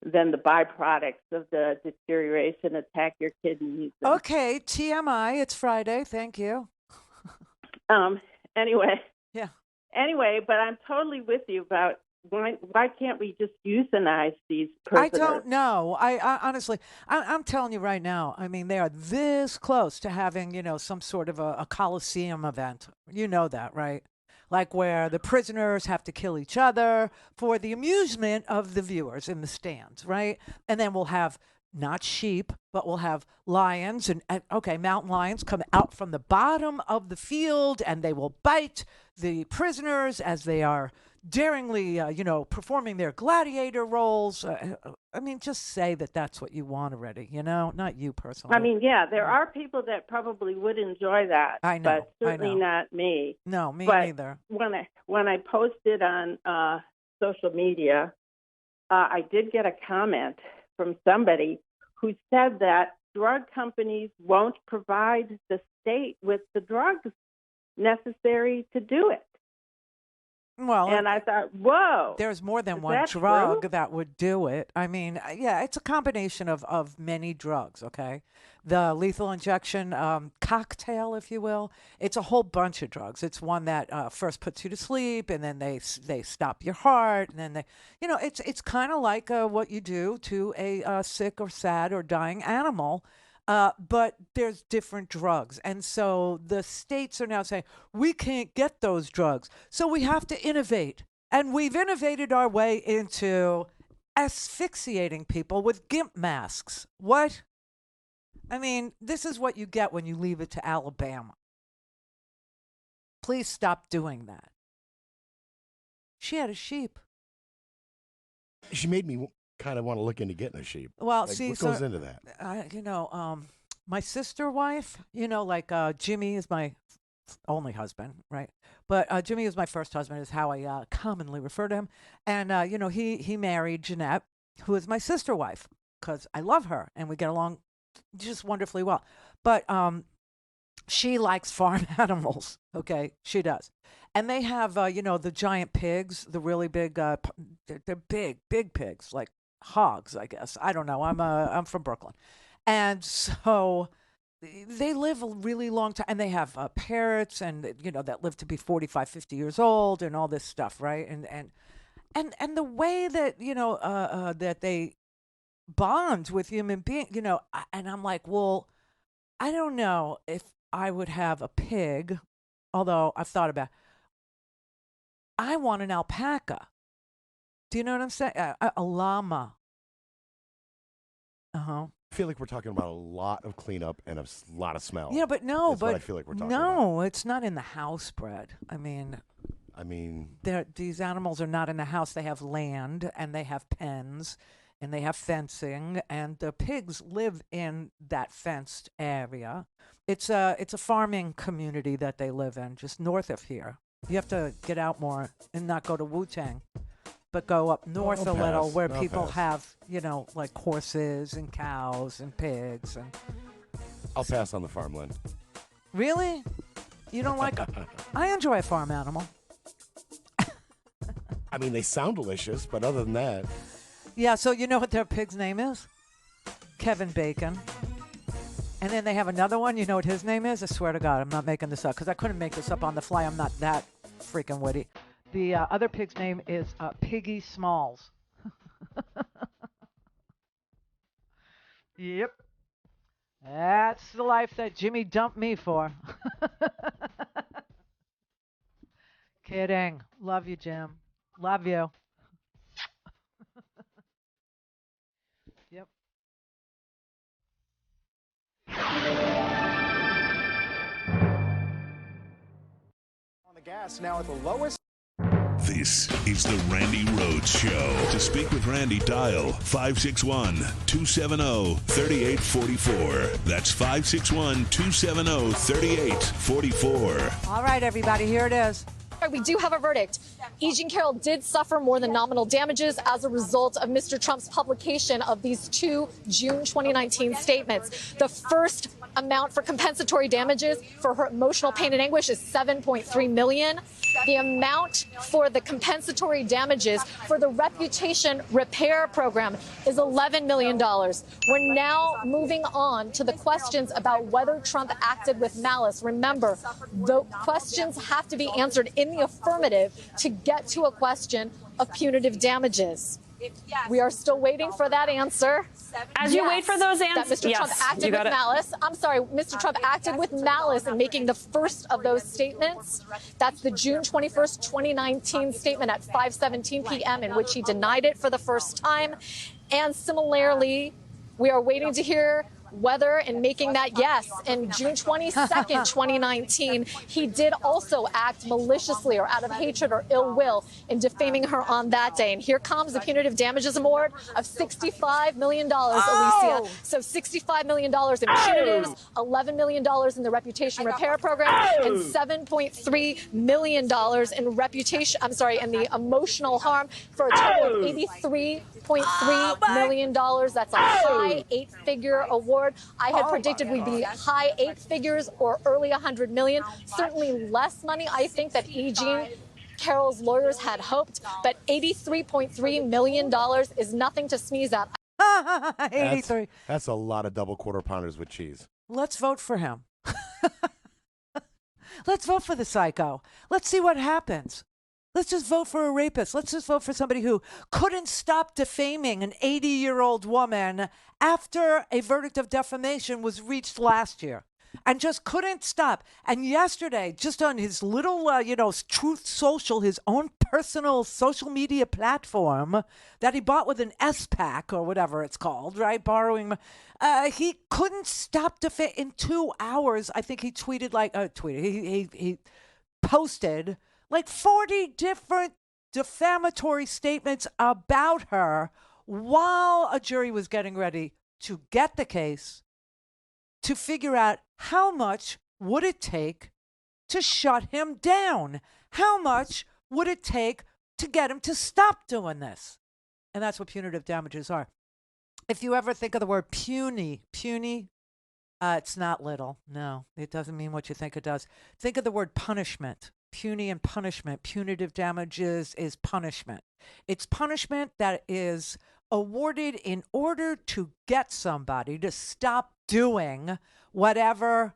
the byproducts of the deterioration attack your kidneys. Okay, TMI. It's Friday. Thank you. Anyway. Yeah. Anyway, but I'm totally with you about why can't we just euthanize these prisoners? I don't know. I honestly, I'm telling you right now. I mean, they are this close to having, some sort of a Coliseum event. You know that, right? Like where the prisoners have to kill each other for the amusement of the viewers in the stands, right? And then we'll have not sheep, but we'll have lions and mountain lions come out from the bottom of the field, and they will bite the prisoners as they are daringly, performing their gladiator roles. I mean, just say that that's what you want already, not you personally. I mean, yeah, there are people that probably would enjoy that. I know, but certainly not me. No, me but neither. When I posted on social media, I did get a comment from somebody who said that drug companies won't provide the state with the drugs necessary to do it. Well, and I thought, whoa. There's more than one drug that would do it. I mean, yeah, it's a combination of many drugs, okay? The lethal injection cocktail, if you will, it's a whole bunch of drugs. It's one that first puts you to sleep, and then they stop your heart, and then it's kind of like what you do to a sick or sad or dying animal. But there's different drugs. And so the states are now saying, we can't get those drugs. So we have to innovate. And we've innovated our way into asphyxiating people with GIMP masks. What? I mean, this is what you get when you leave it to Alabama. Please stop doing that. She had a sheep. She made me kind of want to look into getting a sheep. Well, like, see, what goes into that? My sister wife, Jimmy is my only husband, right? But Jimmy is my first husband, is how I commonly refer to him. And, he married Jeanette, who is my sister wife, because I love her and we get along just wonderfully well. But she likes farm animals, okay? She does. And they have, the giant pigs, the really big, they're big pigs, like hogs, I guess. I don't know. I'm from Brooklyn. And so they live a really long time, and they have parrots and, that live to be 45, 50 years old and all this stuff, right? And the way that, that they bond with human beings, and I'm like, well, I don't know if I would have a pig, although I've thought about it. I want an alpaca. Do you know what I'm saying? A llama. Uh-huh. I feel like we're talking about a lot of cleanup and a lot of smell. Yeah, but no, That's what I feel like we're talking about. No, it's not in the house, Brad. I mean, these animals are not in the house. They have land, and they have pens, and they have fencing, and the pigs live in that fenced area. It's a farming community that they live in, just north of here. You have to get out more and not go to Wu-Tang, but go up north a little where people have, like horses and cows and pigs. And I'll pass on the farmland. Really? You don't like I enjoy a farm animal. I mean, they sound delicious, but other than that. Yeah, so you know what their pig's name is? Kevin Bacon. And then they have another one. You know what his name is? I swear to God, I'm not making this up because I couldn't make this up on the fly. I'm not that freaking witty. The other pig's name is Piggy Smalls. Yep. That's the life that Jimmy dumped me for. Kidding. Love you, Jim. Love you. Gas now at the lowest. This is the Randi Rhodes Show. To speak with Randi, dial 561-270-3844. That's 561-270-3844. All right, everybody, here it is. We do have a verdict. E. Jean Carroll did suffer more than nominal damages as a result of Mr. Trump's publication of these two June 2019 statements. The first amount for compensatory damages for her emotional pain and anguish is $7.3 million. The amount for the compensatory damages for the reputation repair program is $11 million. We're now moving on to the questions about whether Trump acted with malice. Remember, the questions have to be answered in the affirmative to get to a question of punitive damages. We are still waiting for that answer. As you wait for those answers, that Mr. Trump acted with malice. I'm sorry, Mr. Trump acted with malice in making the first of those statements. That's the June 21st, 2019 statement at 5:17 p.m. in which he denied it for the first time. And similarly, we are waiting to hear whether in making that yes in June 22nd, 2019, he did also act maliciously or out of hatred or ill will in defaming her on that day. And here comes the punitive damages award of $65 million, Alicia. So $65 million in punitives, $11 million in the reputation repair program, and $7.3 million in reputation, in the emotional harm for a total of $83.3 million. That's a high eight-figure award. I had predicted we'd be high eight figures or early 100 million. Certainly less money, I think, that E. Jean Carroll's lawyers had hoped, but $83.3 million is nothing to sneeze at. 83. That's a lot of double quarter pounders with cheese. Let's vote for him. Let's vote for the psycho. Let's see what happens. Let's just vote for a rapist. Let's just vote for somebody who couldn't stop defaming an 80-year-old woman after a verdict of defamation was reached last year and just couldn't stop. And yesterday, just on his little, Truth Social, his own personal social media platform that he bought with an S-PAC or whatever it's called, right? Borrowing. He couldn't stop defaming. In 2 hours, I think he tweeted he posted like 40 different defamatory statements about her while a jury was getting ready to get the case to figure out how much would it take to shut him down? How much would it take to get him to stop doing this? And that's what punitive damages are. If you ever think of the word puny, it's not little. No, it doesn't mean what you think it does. Think of the word punishment. Puny and punishment. Punitive damages is punishment. It's punishment that is awarded in order to get somebody to stop doing whatever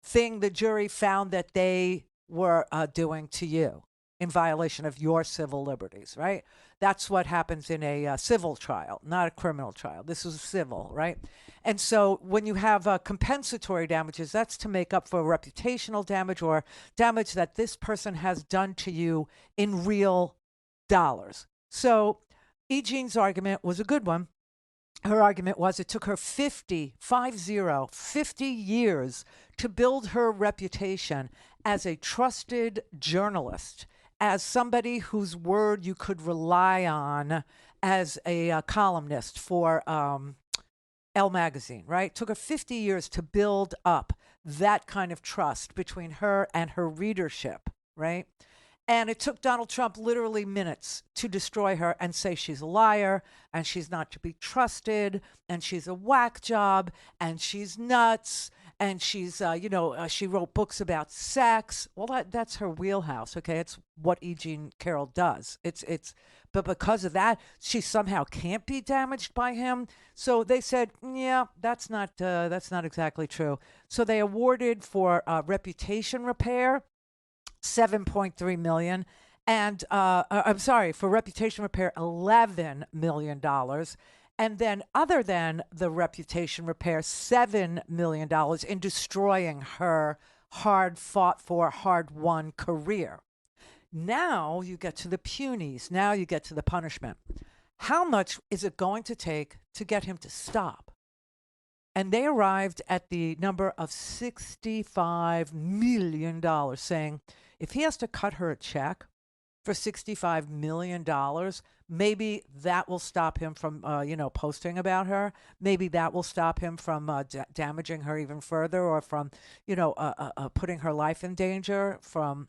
thing the jury found that they were doing to you in violation of your civil liberties, right? That's what happens in a civil trial, not a criminal trial. This is civil, right? And so when you have compensatory damages, that's to make up for reputational damage or damage that this person has done to you in real dollars. So E. Jean's argument was a good one. Her argument was it took her 50 years to build her reputation as a trusted journalist, as somebody whose word you could rely on as a columnist for Elle magazine, right? It took her 50 years to build up that kind of trust between her and her readership, right? And it took Donald Trump literally minutes to destroy her and say she's a liar and she's not to be trusted and she's a whack job and she's nuts and she's, she wrote books about sex. Well, that's her wheelhouse, okay? It's what E. Jean Carroll does. But because of that, she somehow can't be damaged by him. So they said, yeah, that's not exactly true. So they awarded for reputation repair $7.3 million, and for reputation repair, $11 million, and then other than the reputation repair, $7 million in destroying her hard-fought for, hard-won career. Now you get to the punies. Now you get to the punishment. How much is it going to take to get him to stop? And they arrived at the number of $65 million, saying if he has to cut her a check for $65 million, maybe that will stop him from, posting about her. Maybe that will stop him from damaging her even further, or from, putting her life in danger, from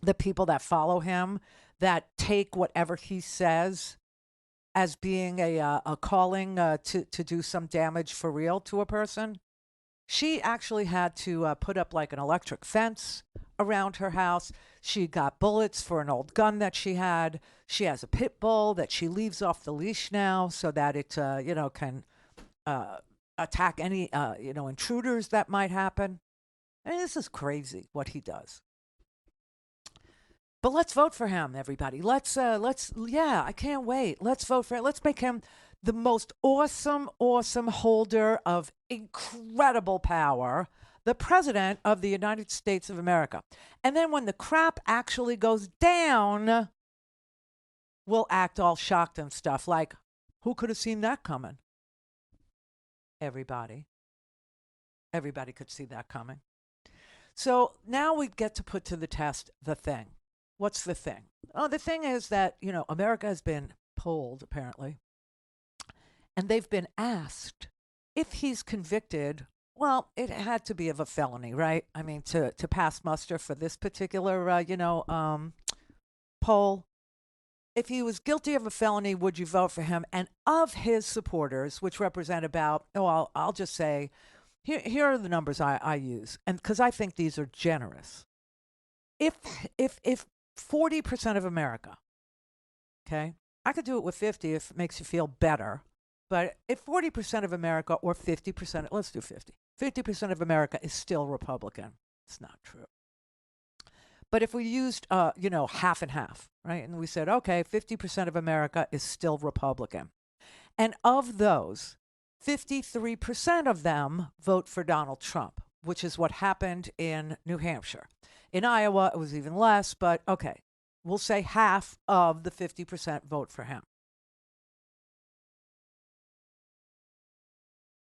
the people that follow him, that take whatever he says as being a calling to do some damage for real to a person. She actually had to put up like an electric fence around her house. She got bullets for an old gun that she had. She has a pit bull that she leaves off the leash now so that it, can attack any, intruders that might happen. I mean, this is crazy what he does. But let's vote for him, everybody. I can't wait. Let's vote for him. Let's make him the most awesome holder of incredible power, the president of the United States of America. And then when the crap actually goes down, we'll act all shocked and stuff like, who could have seen that coming? Everybody. Everybody could see that coming. So now we get to put to the test the thing. What's the thing? Oh, the thing is that, America has been polled, apparently, and they've been asked if he's convicted. Well, it had to be of a felony, right? I mean, to pass muster for this particular, poll. If he was guilty of a felony, would you vote for him? And of his supporters, which represent about, I'll just say, here are the numbers I use, and because I think these are generous. If 40% of America, okay, I could do it with 50 if it makes you feel better, but if 40% of America, or 50%, let's do 50. 50% of America is still Republican. It's not true. But if we used, half and half, right? And we said, okay, 50% of America is still Republican. And of those, 53% of them vote for Donald Trump, which is what happened in New Hampshire. In Iowa, it was even less, but okay, we'll say half of the 50% vote for him.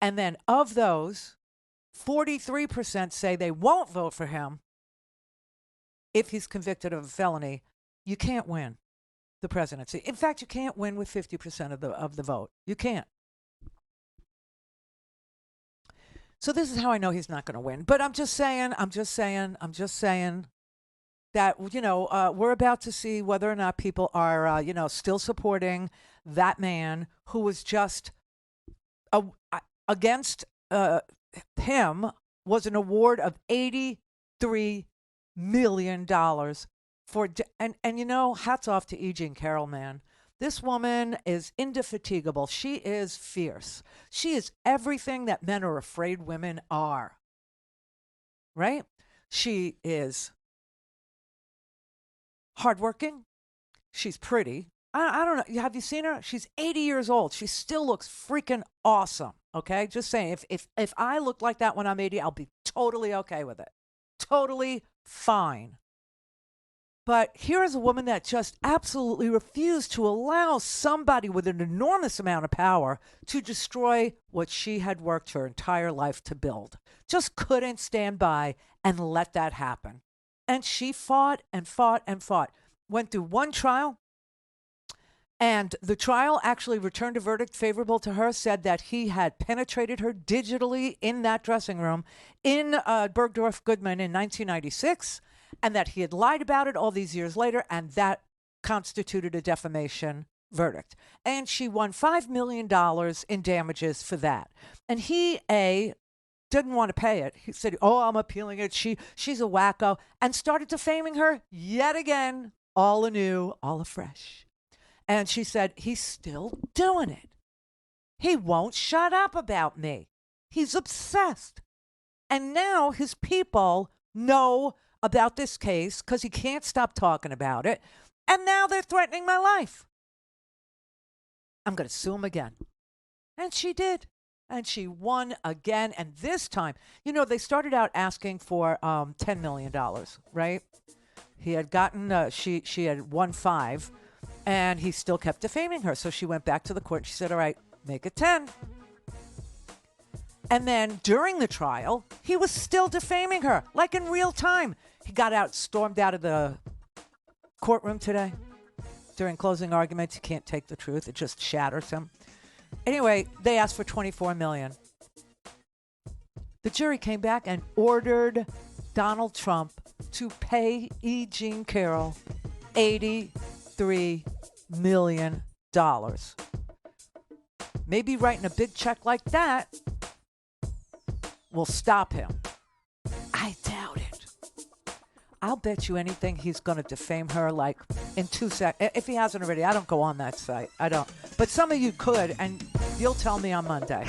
And then of those, 43% say they won't vote for him if he's convicted of a felony. You can't win the presidency. In fact, you can't win with 50% of the vote. You can't. So this is how I know he's not going to win. But I'm just saying that, we're about to see whether or not people are, still supporting that man who was just against him was an award of $83 million for, and hats off to E. Jean Carroll, man. This woman is indefatigable. She is fierce. She is everything that men are afraid women are. Right? She is hardworking. She's pretty. I don't know. Have you seen her? She's 80 years old. She still looks freaking awesome. Okay? Just saying, if I look like that when I'm 80, I'll be totally okay with it. Totally fine. But here is a woman that just absolutely refused to allow somebody with an enormous amount of power to destroy what she had worked her entire life to build. Just couldn't stand by and let that happen. And she fought and fought and fought. Went through one trial, and the trial actually returned a verdict favorable to her, said that he had penetrated her digitally in that dressing room in Bergdorf Goodman in 1996. And that he had lied about it all these years later, and that constituted a defamation verdict. And she won $5 million in damages for that. And he, didn't want to pay it. He said, I'm appealing it. She's a wacko, and started defaming her yet again, all anew, all afresh. And she said, he's still doing it. He won't shut up about me. He's obsessed. And now his people know about this case because he can't stop talking about it. And now they're threatening my life. I'm going to sue him again. And she did. And she won again. And this time, they started out asking for $10 million, right? He had gotten, she had won 5, and he still kept defaming her. So she went back to the court. And she said, all right, make it 10. And then during the trial, he was still defaming her, like in real time. He got out, stormed out of the courtroom today. During closing arguments, he can't take the truth. It just shatters him. Anyway, they asked for $24 million. The jury came back and ordered Donald Trump to pay E. Jean Carroll $83 million. Maybe writing a big check like that will stop him. I doubt it. I'll bet you anything he's going to defame her like in 2 seconds. If he hasn't already, I don't go on that site. I don't. But some of you could, and you'll tell me on Monday.